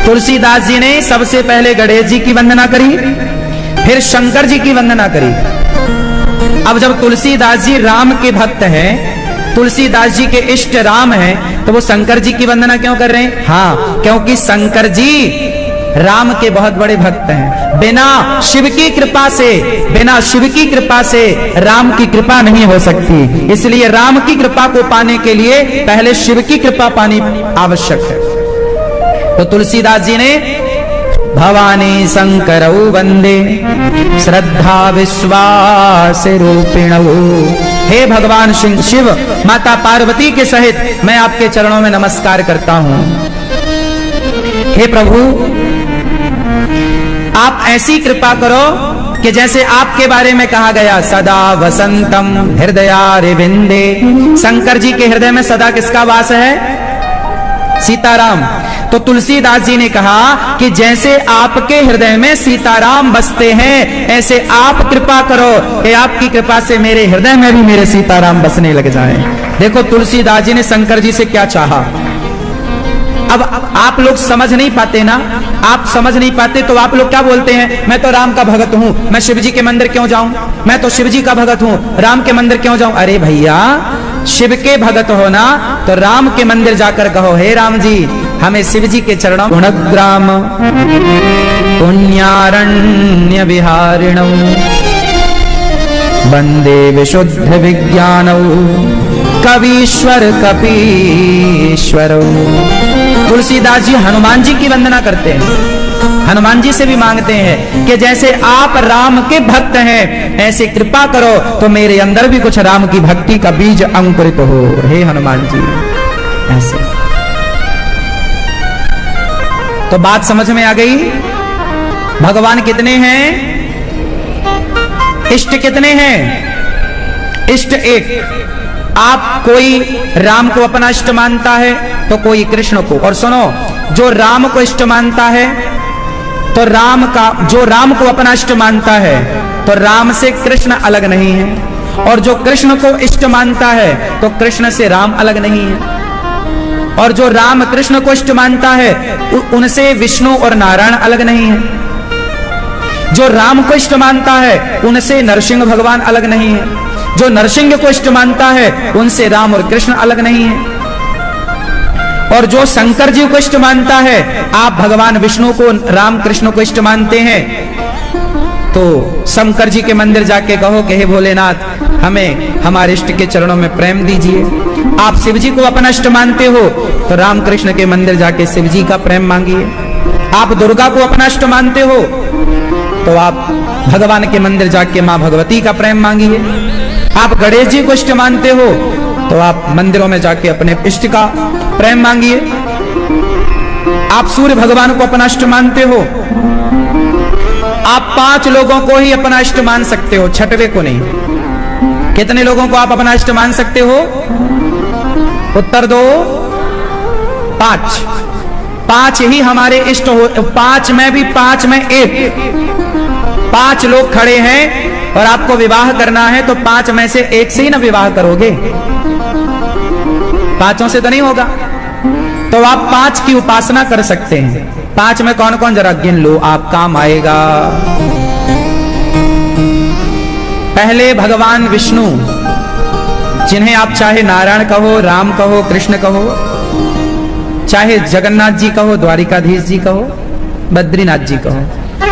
तुलसीदास जी ने सबसे पहले गणेश जी की वंदना करी, फिर शंकर जी की वंदना करी। अब जब तुलसीदास जी राम के भक्त हैं, तुलसीदास जी के इष्ट राम हैं, तो वो शंकर जी की वंदना क्यों कर रहे हैं? हाँ, क्योंकि शंकर जी राम के बहुत बड़े भक्त हैं। बिना शिव की कृपा से, बिना शिव की कृपा से राम की कृपा नहीं हो सकती। इसलिए राम की कृपा को पाने के लिए पहले शिव की कृपा पानी आवश्यक है। तो तुलसीदास जी ने भवानी शंकरौ वंदे श्रद्धा विश्वास रूपिणौ। हे भगवान शिव माता पार्वती के सहित मैं आपके चरणों में नमस्कार करता हूं। हे प्रभु, आप ऐसी कृपा करो कि जैसे आपके बारे में कहा गया, सदा वसंतम हृदयारविंदे। शंकर जी के हृदय में सदा किसका वास है? सीताराम। तो तुलसीदास जी ने कहा कि जैसे आपके हृदय में सीताराम बसते हैं, ऐसे आप कृपा करो कि आपकी कृपा से मेरे हृदय में भी मेरे सीताराम बसने लग जाएं। देखो तुलसीदास जी ने शंकर जी से क्या चाहा। अब आप लोग समझ नहीं पाते ना, आप समझ नहीं पाते तो आप लोग क्या बोलते हैं? मैं तो राम का भगत हूं, मैं शिव जी के मंदिर क्यों जाऊं? मैं तो शिव जी का भगत हूं, राम के मंदिर क्यों जाऊं? अरे भैया, शिव के भगत हो ना तो राम के मंदिर जाकर कहो, हे राम जी हमें शिव जी के चरणों गुणग्राम पुण्यारण्य विहारिणौ वंदे विशुद्ध विज्ञानौ कवीश्वर कपीश्वरौ। तुलसीदास जी हनुमान जी की वंदना करते हैं, हनुमान जी से भी मांगते हैं कि जैसे आप राम के भक्त हैं, ऐसे कृपा करो तो मेरे अंदर भी कुछ राम की भक्ति का बीज अंकुरित हो। हे हनुमान जी, ऐसे। तो बात समझ में आ गई? भगवान कितने हैं? इष्ट कितने हैं? इष्ट एक। आप कोई राम को अपना इष्ट मानता है तो कोई कृष्ण को। और सुनो, जो राम को इष्ट मानता है तो राम का, जो राम को अपना इष्ट मानता है तो राम से कृष्ण अलग नहीं है, और जो कृष्ण को इष्ट मानता है तो कृष्ण से राम अलग नहीं है, और जो राम कृष्ण को इष्ट मानता है उनसे विष्णु और नारायण अलग नहीं है, जो राम को इष्ट मानता है उनसे नरसिंह भगवान अलग नहीं है, जो नरसिंह को इष्ट मानता है उनसे राम और कृष्ण अलग नहीं है, और जो शंकर जी को इष्ट मानता है, आप भगवान विष्णु को, राम कृष्ण को इष्ट मानते हैं, तो शंकर जी के मंदिर जाके कहो कि हे भोलेनाथ हमें हमारे इष्ट के चरणों में प्रेम दीजिए। आप शिव जी को अपना इष्ट मानते हो तो राम कृष्ण के मंदिर जाके शिव जी का प्रेम मांगिए। आप दुर्गा को अपना इष्ट मानते हो तो आप भगवान के मंदिर जाके मां भगवती का प्रेम मांगिए। आप गणेश जी को इष्ट मानते हो तो आप मंदिरों में जाके अपने इष्ट का प्रेम मांगिए। आप सूर्य भगवान को अपना इष्ट मानते हो, आप 5 लोगों को ही अपना इष्ट मान सकते हो, छठवें को नहीं। कितने लोगों को आप अपना इष्ट मान सकते हो? उत्तर दो। 5। 5 ही हमारे इष्ट हो। 5 में भी 5 में 1। 5 लोग खड़े हैं और आपको विवाह करना है तो 5 में से 1 से ही ना विवाह करोगे, 5 से तो नहीं होगा। तो आप 5 की उपासना कर सकते हैं। 5 में कौन कौन, जरा गिन लो, आप काम आएगा। पहले भगवान विष्णु, जिन्हें आप चाहे नारायण कहो, राम कहो, कृष्ण कहो, चाहे जगन्नाथ जी कहो, द्वारिकाधीश जी कहो, बद्रीनाथ जी कहो,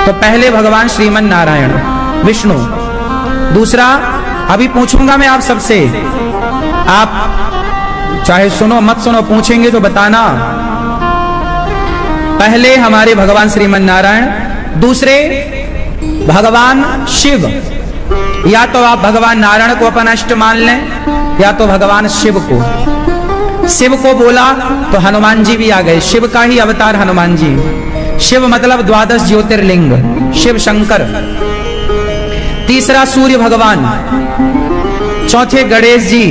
तो पहले भगवान श्रीमन नारायण विष्णु। दूसरा, अभी पूछूंगा मैं आप सबसे, आप चाहे सुनो मत सुनो, पूछेंगे तो बताना। पहले हमारे भगवान श्रीमन नारायण, दूसरे भगवान शिव। या तो आप भगवान नारायण को अपना इष्ट मान लें, या तो भगवान शिव को। शिव को बोला तो हनुमान जी भी आ गए, शिव का ही अवतार हनुमान जी। शिव मतलब द्वादश ज्योतिर्लिंग, शिव शंकर। तीसरा सूर्य भगवान, चौथे गणेश जी,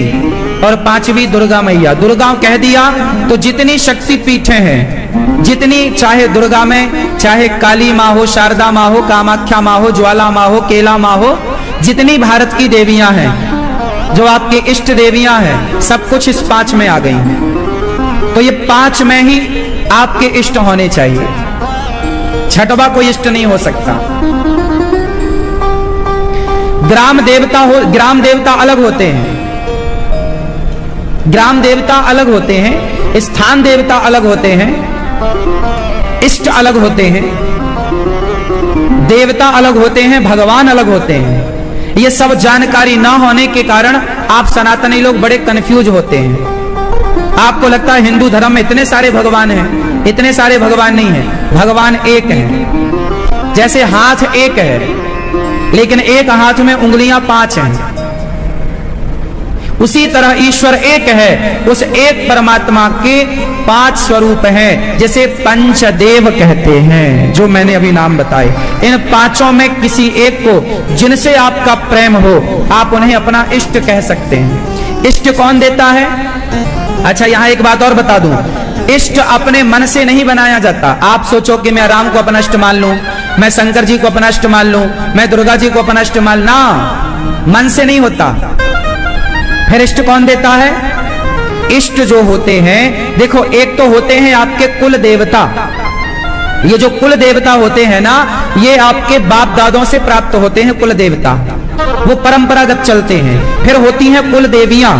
और पांचवी दुर्गा मैया। दुर्गा कह दिया तो जितनी शक्ति पीठे हैं, जितनी, चाहे दुर्गा में चाहे काली माँ हो, शारदा माँ हो, कामाख्या माँ हो, ज्वाला माँ हो, केला माँ हो, जितनी भारत की देवियां हैं, जो आपके इष्ट देवियां हैं, सब कुछ इस 5 में आ गई। तो ये 5 में ही आपके इष्ट होने चाहिए, छठवा कोई इष्ट नहीं हो सकता। ग्राम देवता अलग होते हैं, ग्राम देवता अलग होते हैं, स्थान देवता अलग होते हैं, इष्ट अलग होते हैं, देवता अलग होते हैं, भगवान अलग होते हैं। ये सब जानकारी ना होने के कारण आप सनातनी लोग बड़े कंफ्यूज होते हैं। आपको लगता है हिंदू धर्म में इतने सारे भगवान हैं, इतने सारे भगवान नहीं है, भगवान एक है। जैसे हाथ एक है, लेकिन एक हाथ में उंगलियां 5 हैं, उसी तरह ईश्वर एक है, उस एक परमात्मा के 5 स्वरूप हैं, जिसे पंचदेव कहते हैं, जो मैंने अभी नाम बताए। इन 5 में किसी एक को, जिनसे आपका प्रेम हो, आप उन्हें अपना इष्ट कह सकते हैं। इष्ट कौन देता है? अच्छा, यहां एक बात और बता दूं, इष्ट अपने मन से नहीं बनाया जाता। आप सोचो कि मैं राम को अपना इष्ट मान लूं, मैं शंकर जी को अपना इष्ट मान लूं, मैं दुर्गा जी को अपना इष्ट मान, ना, मन से नहीं होता। फिर इष्ट कौन देता है? इष्ट जो होते हैं, देखो, एक तो होते हैं आपके कुल देवता। ये जो कुल देवता होते हैं ना, ये आपके बाप दादों से प्राप्त होते हैं कुल देवता, वो परंपरागत चलते हैं। फिर होती हैं कुल देवियां,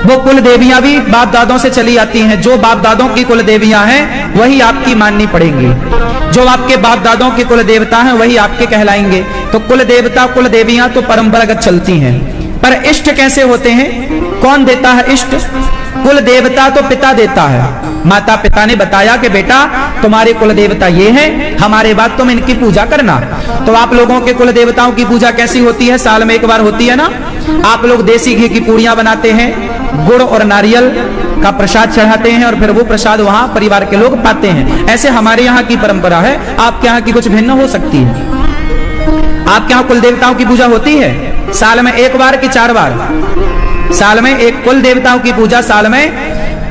वो कुल देवियां भी बाप दादों से चली आती हैं। जो बाप दादों की कुल देवियां हैं वही आपकी माननी पड़ेंगी, जो आपके बाप दादों के कुल देवता हैं वही आपके कहलाएंगे। तो कुल देवता कुल देवियां तो परंपरागत चलती हैं, पर इष्ट कैसे होते हैं? कौन देता है इष्ट? कुल देवता तो पिता देता है, माता पिता ने बताया कि बेटा तुम्हारे कुल देवता ये हैं, हमारे बाद तुम इनकी पूजा करना। तो आप लोगों के कुल देवताओं की पूजा कैसी होती है? साल में एक बार होती है ना। आप लोग देसी घी की पूड़ियां बनाते हैं, गुड़ और नारियल का प्रसाद चढ़ाते हैं, और फिर वो प्रसाद वहां परिवार के लोग पाते हैं। ऐसे हमारे यहाँ की परंपरा है, आपके यहाँ की कुछ भिन्न हो सकती है। आपके यहाँ कुल देवताओं की पूजा होती है साल में 1 बार कि 4 बार? साल में एक कुल देवताओं की पूजा, साल में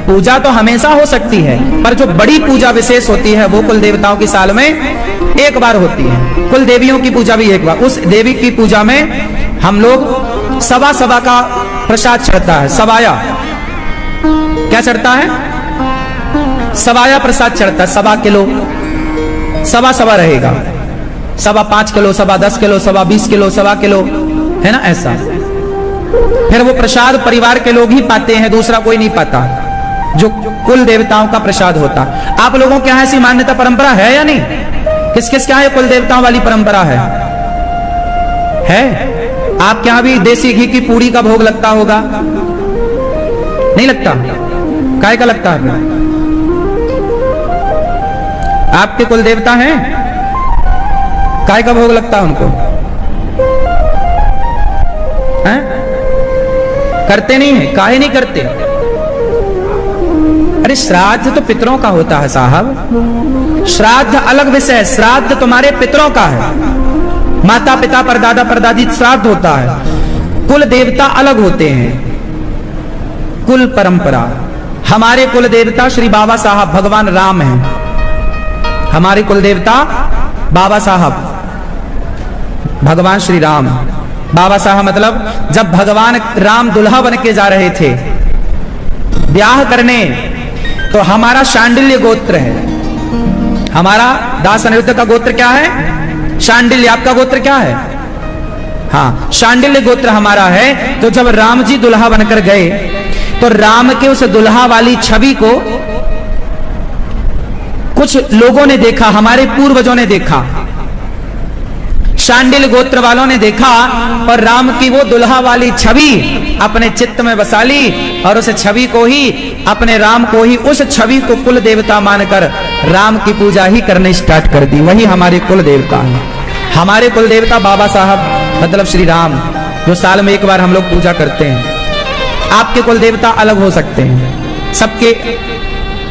पूजा तो हमेशा हो सकती है, पर जो बड़ी पूजा विशेष होती है वो कुल देवताओं की साल में 1 बार होती है। कुल देवियों की पूजा भी 1 बार। उस देवी की पूजा में हम लोग सवा का प्रसाद चढ़ता है। सवाया क्या चढ़ता है? सवाया प्रसाद चढ़ता है। 1.25 किलो, सवा रहेगा, 5.25 किलो, 10 किलो, 20 किलो, 1.25 किलो, है ना, ऐसा। फिर वो प्रसाद परिवार के लोग ही पाते हैं, दूसरा कोई नहीं पाता, जो कुल देवताओं का प्रसाद होता। आप लोगों के यहाँ ऐसी मान्यता परंपरा है या नहीं? किस किस क्या है कुल देवताओं वाली परंपरा है? आपके यहाँ भी देसी घी की पूड़ी का भोग लगता होगा? नहीं लगता? काय का लगता है? आपके कुल देवता हैं, काय का भोग लगता है उनको? हैं? करते नहीं है? काहे नहीं करते? अरे श्राद्ध तो पितरों का होता है साहब, श्राद्ध अलग विषय। श्राद्ध तुम्हारे पितरों का है, माता पिता परदादा परदादी श्राद्ध होता है। कुल देवता अलग होते हैं, कुल परंपरा। हमारे कुल देवता श्री बाबा साहब भगवान राम हैं। हमारे कुल देवता बाबा साहब भगवान श्री राम। बाबा साहब मतलब जब भगवान राम दुल्हा बन के जा रहे थे ब्याह करने, तो हमारा शांडिल्य गोत्र है। हमारा दास अनिरुद्ध का गोत्र क्या है? शांडिल्य। आपका गोत्र क्या है? हाँ, शांडिल्य गोत्र हमारा है। तो जब राम जी दुल्हा बनकर गए तो राम के उस दुल्हा वाली छवि को कुछ लोगों ने देखा, हमारे पूर्वजों ने देखा, शांडिल्य गोत्र वालों ने देखा और राम की वो दुल्हा वाली छवि अपने चित्त में बसा ली और उस छवि को ही, अपने राम को ही, उस छवि को कुल देवता मानकर राम की पूजा ही करने स्टार्ट कर दी। वही हमारे कुल देवता है। हमारे कुल देवता बाबा साहब मतलब श्री राम, जो साल में एक बार हम लोग पूजा करते हैं। आपके कुल देवता अलग हो सकते हैं, सबके,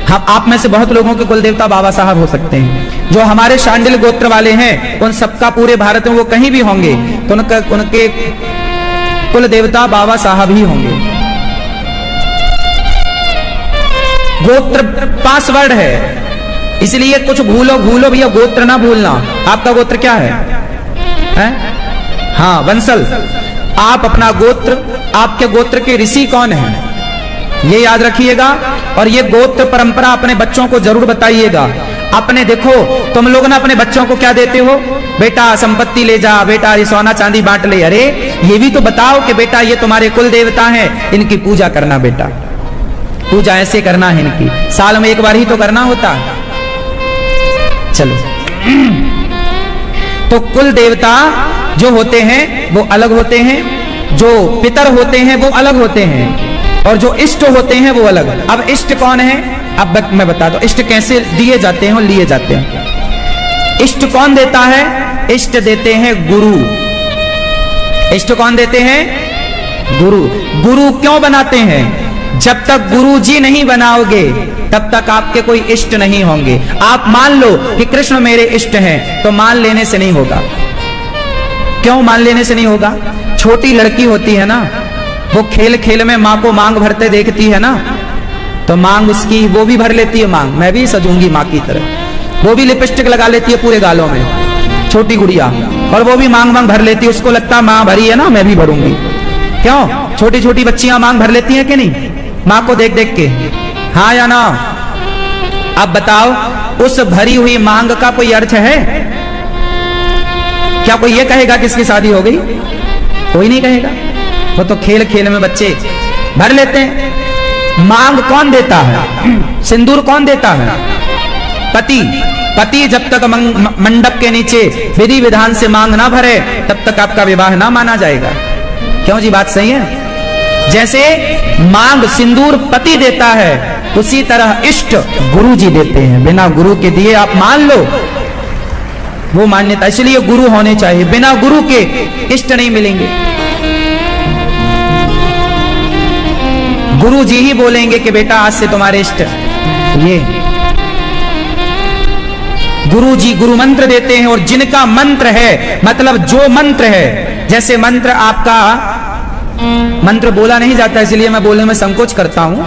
हम आप में से बहुत लोगों के कुल देवता बाबा साहब हो सकते हैं। जो हमारे शांडिल्य गोत्र वाले हैं उन सबका पूरे भारत में वो कहीं भी होंगे तो उनके कुल देवता बाबा साहब ही होंगे। गोत्र पासवर्ड है, इसलिए कुछ भूलो भैया, गोत्र ना भूलना। आपका गोत्र क्या है? हाँ, वंशल। आप अपना गोत्र, आपके गोत्र के ऋषि कौन है ये याद रखिएगा और ये गोत्र परंपरा अपने बच्चों को जरूर बताइएगा। अपने देखो, तुम लोग ना अपने बच्चों को क्या देते हो? बेटा संपत्ति ले जा, बेटा ये सोना चांदी बांट ले। अरे ये भी तो बताओ कि बेटा ये तुम्हारे कुल देवता हैं, इनकी पूजा करना बेटा, पूजा ऐसे करना है इनकी, साल में एक बार ही तो करना होता। चलो, तो कुल देवता जो होते हैं वो अलग होते हैं, जो पितर होते हैं वो अलग होते हैं और जो इष्ट होते हैं वो अलग। अब इष्ट कौन है? अब मैं बता दूं इष्ट कैसे दिए जाते हैं और लिए जाते हैं। इष्ट कौन देता है? इष्ट देते हैं गुरु। इष्ट कौन देते हैं? गुरु। गुरु क्यों बनाते हैं? जब तक गुरु जी नहीं बनाओगे तब तक आपके कोई इष्ट नहीं होंगे। आप मान लो कि कृष्ण मेरे इष्ट हैं तो मान लेने से नहीं होगा। क्यों मान लेने से नहीं होगा? छोटी लड़की होती है ना, वो खेल खेल में माँ को मांग भरते देखती है ना, तो मांग उसकी वो भी भर लेती है मांग, मैं भी सजूंगी माँ की तरह। वो भी लिपस्टिक लगा लेती है पूरे गालों में, छोटी गुड़िया, और वो भी मांग भर लेती है। उसको लगता है माँ भरी है ना, मैं भी भरूंगी। क्यों? छोटी छोटी बच्चियां मांग भर लेती हैं कि नहीं, माँ को देख देख के? हाँ या ना? अब बताओ, उस भरी हुई मांग का कोई अर्थ है? क्या कोई ये कहेगा कि इसकी शादी हो गई? कोई नहीं कहेगा। वो तो खेल खेल में बच्चे भर लेते हैं। मांग कौन देता है? सिंदूर कौन देता है? पति। पति जब तक मंडप के नीचे विधि विधान से मांग ना भरे तब तक आपका विवाह ना माना जाएगा। क्यों जी, बात सही है? जैसे मांग सिंदूर पति देता है, उसी तरह इष्ट गुरु जी देते हैं। बिना गुरु के दिए आप मान लो, वो मान्यता। इसलिए गुरु होने चाहिए, बिना गुरु के इष्ट नहीं मिलेंगे। गुरु जी ही बोलेंगे कि बेटा आज से तुम्हारे इष्ट ये। गुरु जी गुरु मंत्र देते हैं और जिनका मंत्र है, मतलब जो मंत्र है, जैसे मंत्र आपका, मंत्र बोला नहीं जाता इसलिए मैं बोलने में संकोच करता हूं,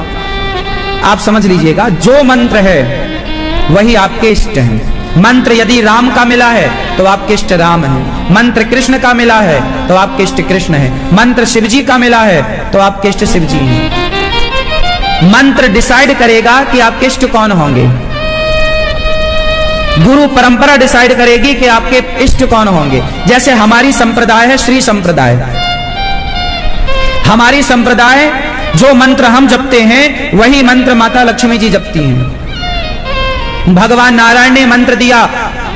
आप समझ लीजिएगा। जो मंत्र है वही आपके इष्ट हैं। मंत्र यदि राम का मिला है तो आपके इष्ट राम है। मंत्र कृष्ण का मिला है तो आपके इष्ट कृष्ण है। मंत्र शिव जी का मिला है तो आपके इष्ट शिव जी हैं। मंत्र डिसाइड करेगा कि आपके इष्ट कौन होंगे। गुरु परंपरा डिसाइड करेगी कि आपके इष्ट कौन होंगे। जैसे हमारी संप्रदाय है श्री संप्रदाय। हमारी संप्रदाय जो मंत्र हम जपते हैं वही मंत्र माता लक्ष्मी जी जपती हैं। भगवान नारायण ने मंत्र दिया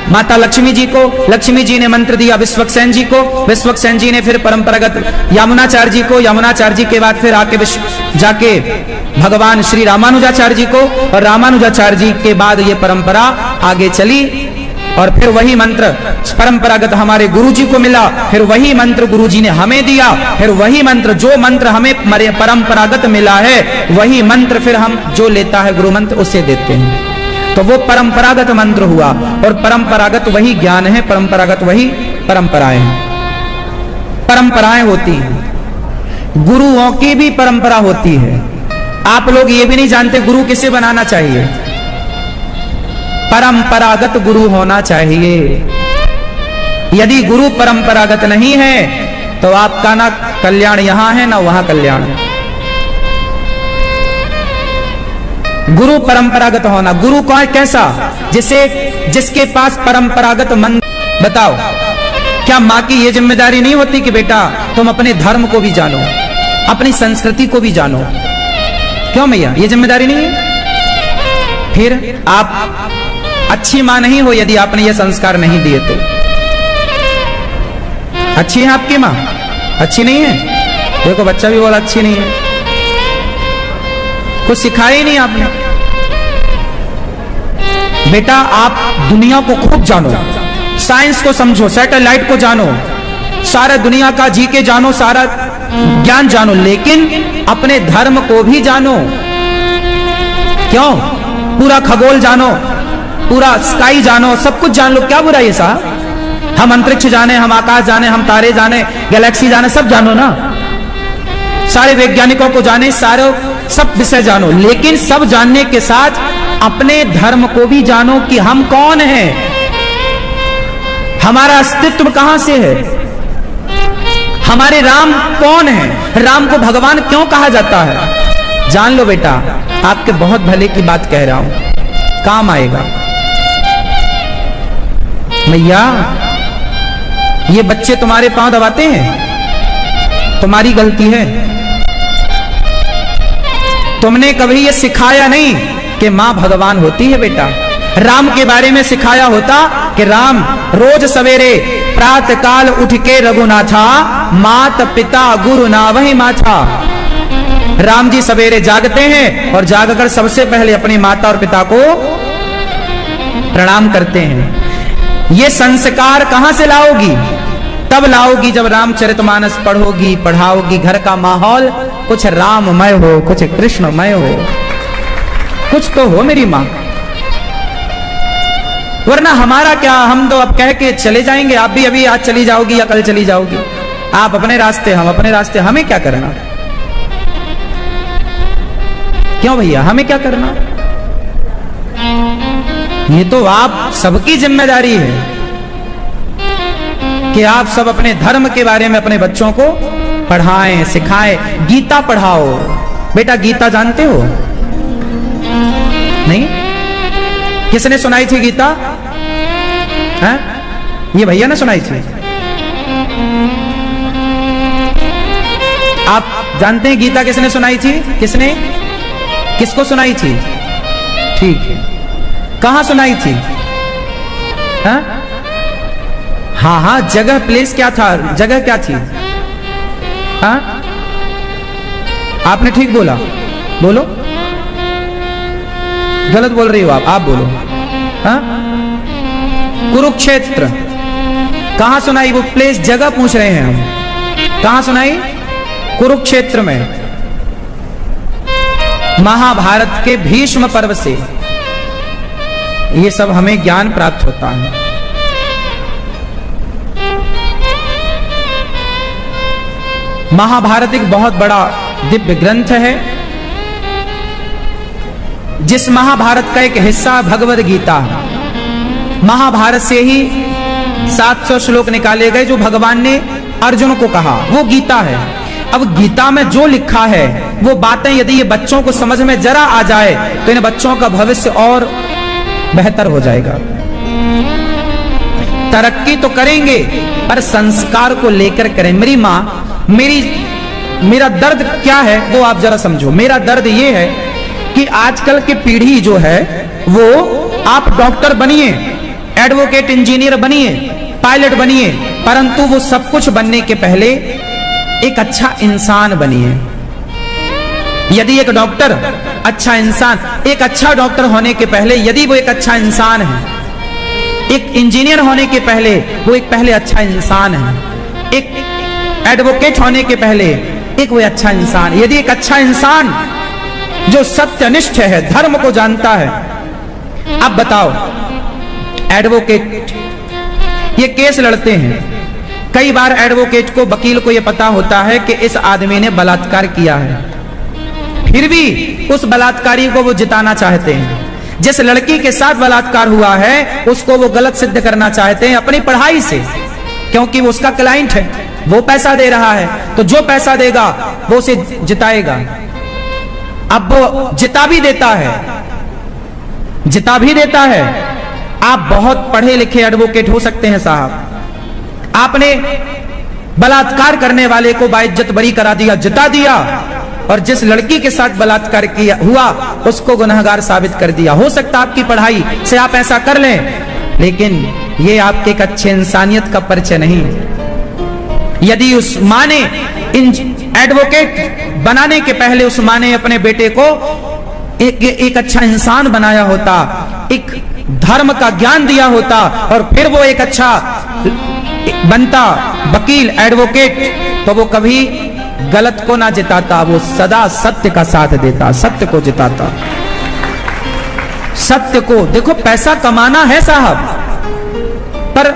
माता लक्ष्मी जी को, लक्ष्मी जी ने मंत्र दिया विश्वक्सेन जी को, विश्वक्सेन जी ने फिर परंपरागत यमुनाचार्य जी को, यमुनाचार्य जी के बाद फिर आके जाके भगवान श्री रामानुजाचार्य जी को, और रामानुजाचार्य जी के बाद ये परंपरा आगे चली और फिर वही मंत्र परंपरागत हमारे गुरु जी को मिला, फिर वही मंत्र गुरु जी ने हमें दिया, फिर वही मंत्र जो मंत्र हमें परंपरागत मिला है वही मंत्र फिर हम जो लेता है गुरु मंत्र उसे देते हैं। तो वो परंपरागत मंत्र हुआ और परंपरागत वही ज्ञान है, परंपरागत वही परंपराएं हैं। परंपराएं होती हैं, गुरुओं की भी परंपरा होती है। आप लोग ये भी नहीं जानते गुरु किसे बनाना चाहिए। परंपरागत गुरु होना चाहिए। यदि गुरु परंपरागत नहीं है तो आपका ना कल्याण यहां है ना वहां कल्याण है। गुरु परंपरागत होना। गुरु कौन कैसा? जिसके पास परंपरागत मंत्र। बताओ क्या माँ की ये जिम्मेदारी नहीं होती कि बेटा तुम अपने धर्म को भी जानो, अपनी संस्कृति को भी जानो? क्यों मैया, ये जिम्मेदारी नहीं है? फिर आप अच्छी माँ नहीं हो यदि आपने ये संस्कार नहीं दिए तो। अच्छी है आपकी माँ? अच्छी नहीं है? देखो बच्चा भी बोला अच्छी नहीं है, कुछ सिखाया ही नहीं आपने। बेटा आप दुनिया को खूब जानो, साइंस को समझो, सैटेलाइट को जानो, सारा दुनिया का जीके जानो, सारा ज्ञान जानो, लेकिन अपने धर्म को भी जानो। क्यों? पूरा खगोल जानो, पूरा स्काई जानो, सब कुछ जान लो, क्या बुरा ये साहब? हम अंतरिक्ष जाने, हम आकाश जाने, हम तारे जाने, गैलेक्सी जाने, सब जानो ना, सारे वैज्ञानिकों को जाने, सारे सब विषय जानो, लेकिन सब जानने के साथ अपने धर्म को भी जानो कि हम कौन हैं, हमारा अस्तित्व कहां से है, हमारे राम कौन है, राम को भगवान क्यों कहा जाता है। जान लो बेटा, आपके बहुत भले की बात कह रहा हूं, काम आएगा। मैया ये बच्चे तुम्हारे पांव दबाते हैं, तुम्हारी गलती है। तुमने कभी ये सिखाया नहीं कि मां भगवान होती है बेटा। राम के बारे में सिखाया होता कि राम रोज सवेरे प्रातः काल उठ के रघुनाथा, मात पिता गुरु ना वही माथा। राम जी सवेरे जागते हैं और जागकर सबसे पहले अपनी माता और पिता को प्रणाम करते हैं। ये संस्कार कहां से लाओगी? तब लाओगी जब रामचरितमानस पढ़ोगी, पढ़ाओगी, घर का माहौल कुछ राममय हो, कुछ कृष्णमय हो, कुछ तो हो मेरी मां। वरना हमारा क्या, हम तो अब कह के चले जाएंगे, आप भी अभी आज चली जाओगी या कल चली जाओगी, आप अपने रास्ते, हम अपने रास्ते, हमें क्या करना? क्यों भैया, हमें क्या करना? ये तो आप सबकी जिम्मेदारी है कि आप सब अपने धर्म के बारे में अपने बच्चों को पढ़ाएं, सिखाएं। गीता पढ़ाओ बेटा, गीता जानते हो? नहीं? किसने सुनाई थी गीता? हैं? ये भैया ने सुनाई थी। आप जानते हैं गीता किसने सुनाई थी? किसने, किसको सुनाई थी? ठीक है, कहां सुनाई थी? हाँ हाँ हाँ, जगह प्लेस क्या था, जगह क्या थी? हाँ आपने ठीक बोला, बोलो, गलत बोल रही हो आप बोलो। हाँ कुरुक्षेत्र, कहां सुनाई वो प्लेस, जगह पूछ रहे हैं हम, कहां सुनाई? कुरुक्षेत्र में, महाभारत के भीष्म पर्व से ये सब हमें ज्ञान प्राप्त होता है। महाभारत एक बहुत बड़ा दिव्य ग्रंथ है, जिस महाभारत का एक हिस्सा भगवद गीता है। महाभारत से ही 700 श्लोक निकाले गए जो भगवान ने अर्जुन को कहा, वो गीता है। अब गीता में जो लिखा है वो बातें यदि ये बच्चों को समझ में जरा आ जाए तो इन बच्चों का भविष्य और बेहतर हो जाएगा। तरक्की तो करेंगे पर संस्कार को लेकर करें। मेरी माँ, मेरा दर्द क्या है वो आप जरा समझो। मेरा दर्द ये है कि आजकल की पीढ़ी जो है वो, आप डॉक्टर बनिए, एडवोकेट, इंजीनियर बनिए, पायलट बनिए, परंतु वो सब कुछ बनने के पहले एक अच्छा इंसान बनिए। यदि एक डॉक्टर अच्छा इंसान, एक अच्छा डॉक्टर होने के पहले यदि वो एक अच्छा इंसान है, एक इंजीनियर होने के पहले वो एक पहले अच्छा इंसान है, एक एडवोकेट होने के पहले एक वो अच्छा इंसान, यदि एक अच्छा इंसान जो सत्यनिष्ठ है, धर्म को जानता है। अब बताओ, एडवोकेट ये केस लड़ते हैं, कई बार एडवोकेट को, वकील को ये पता होता है कि इस आदमी ने बलात्कार किया है, फिर भी उस बलात्कारी को वो जिताना चाहते हैं। जिस लड़की के साथ बलात्कार हुआ है उसको वो गलत सिद्ध करना चाहते हैं अपनी पढ़ाई से, क्योंकि वो उसका क्लाइंट है, वो पैसा दे रहा है, तो जो पैसा देगा वो उसे जिताएगा। अब वो जिता भी देता है, जिता भी देता है। आप बहुत पढ़े लिखे एडवोकेट हो सकते हैं साहब, आपने बलात्कार करने वाले को बाइज्जत बरी करा दिया, जिता दिया, और जिस लड़की के साथ बलात्कार किया हुआ उसको गुनहगार साबित कर दिया। हो सकता आपकी पढ़ाई से आप ऐसा कर लें, लेकिन ये आपके एक अच्छे इंसानियत का परिचय नहीं। यदि उस माँ ने एडवोकेट बनाने के पहले उस माँ ने अपने बेटे को एक अच्छा इंसान बनाया होता, एक धर्म का ज्ञान दिया होता, और फिर वो एक अच्छा बनता वकील, एडवोकेट, तो वो कभी गलत को ना जिताता, वो सदा सत्य का साथ देता, सत्य को जिताता। सत्य को देखो, पैसा कमाना है साहब, पर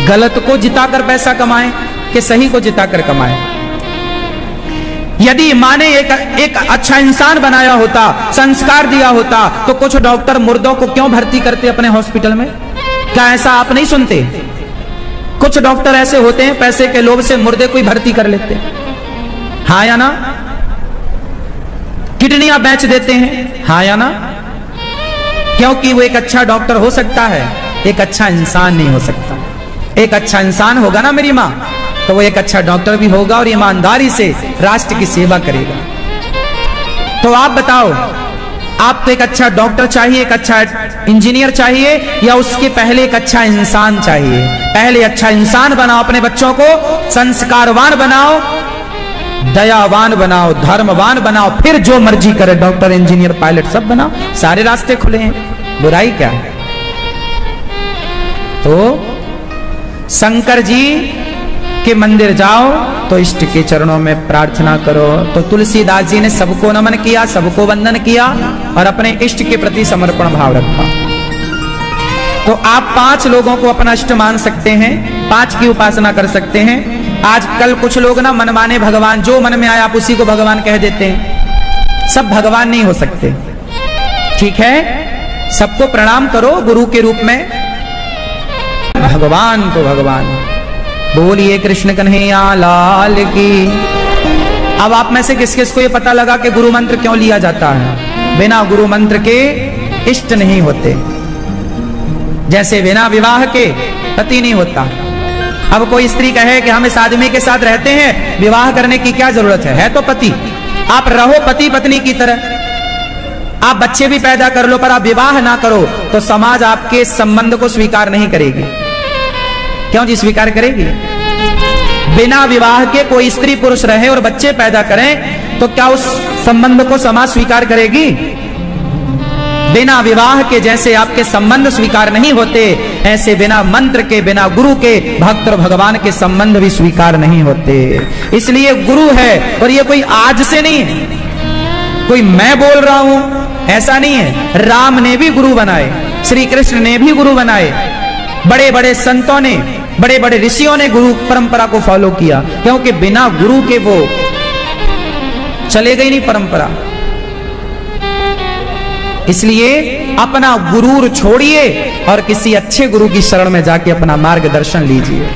गलत को जिताकर पैसा कमाए कि सही को जिताकर कमाए। यदि माँ ने एक अच्छा इंसान बनाया होता, संस्कार दिया होता, तो कुछ डॉक्टर मुर्दों को क्यों भर्ती करते अपने हॉस्पिटल में? क्या ऐसा आप नहीं सुनते? कुछ डॉक्टर ऐसे होते हैं पैसे के लोभ से मुर्दे को ही भर्ती कर लेते हैं, हाँ या ना? किडनियां बेच देते हैं, हाँ या ना? क्योंकि वो एक अच्छा डॉक्टर हो सकता है, एक अच्छा इंसान नहीं हो सकता। एक अच्छा इंसान होगा ना मेरी माँ, तो वो एक अच्छा डॉक्टर भी होगा और ईमानदारी से राष्ट्र की सेवा करेगा। तो आप बताओ, आपको एक अच्छा डॉक्टर चाहिए, एक अच्छा इंजीनियर चाहिए, या उसके पहले एक अच्छा इंसान चाहिए? पहले अच्छा इंसान बनाओ, अपने बच्चों को संस्कारवान बनाओ, दयावान बनाओ, धर्मवान बनाओ, फिर जो मर्जी करे डॉक्टर, इंजीनियर, पायलट सब बनाओ, सारे रास्ते खुले हैं, बुराई क्या है? तो शंकर जी के मंदिर जाओ तो इष्ट के चरणों में प्रार्थना करो। तो तुलसीदास जी ने सबको नमन किया, सबको वंदन किया और अपने इष्ट के प्रति समर्पण भाव रखा। तो आप 5 लोगों को अपना इष्ट मान सकते हैं, 5 की उपासना कर सकते हैं। आजकल कुछ लोग ना मनमाने भगवान, जो मन में आया आप उसी को भगवान कह देते हैं। सब भगवान नहीं हो सकते, ठीक है? सबको प्रणाम करो गुरु के रूप में। भगवान तो भगवान, बोलिए कृष्ण कन्हैया लाल की। अब आप में से किस किस को ये पता लगा कि गुरु मंत्र क्यों लिया जाता है? बिना गुरु मंत्र के इष्ट नहीं होते, जैसे बिना विवाह के पति नहीं होता। अब कोई स्त्री कहे कि हम इस आदमी के साथ रहते हैं, विवाह करने की क्या जरूरत है तो पति। आप रहो पति पत्नी की तरह, आप बच्चे भी पैदा कर लो, पर आप विवाह ना करो तो समाज आपके संबंध को स्वीकार नहीं करेगी। क्यों जी स्वीकार करेगी? बिना विवाह के कोई स्त्री पुरुष रहे और बच्चे पैदा करें तो क्या उस संबंध को समाज स्वीकार करेगी? बिना विवाह के जैसे आपके संबंध स्वीकार नहीं होते, ऐसे बिना मंत्र के, बिना गुरु के भक्त और भगवान के संबंध भी स्वीकार नहीं होते। इसलिए गुरु है, और ये कोई आज से नहीं है, कोई मैं बोल रहा हूं ऐसा नहीं है। राम ने भी गुरु बनाए, श्री कृष्ण ने भी गुरु बनाए, बड़े बड़े संतों ने, बड़े बड़े ऋषियों ने गुरु परंपरा को फॉलो किया, क्योंकि बिना गुरु के वो चले गई नहीं परंपरा। इसलिए अपना गुरूर छोड़िए और किसी अच्छे गुरु की शरण में जाके अपना मार्गदर्शन लीजिए।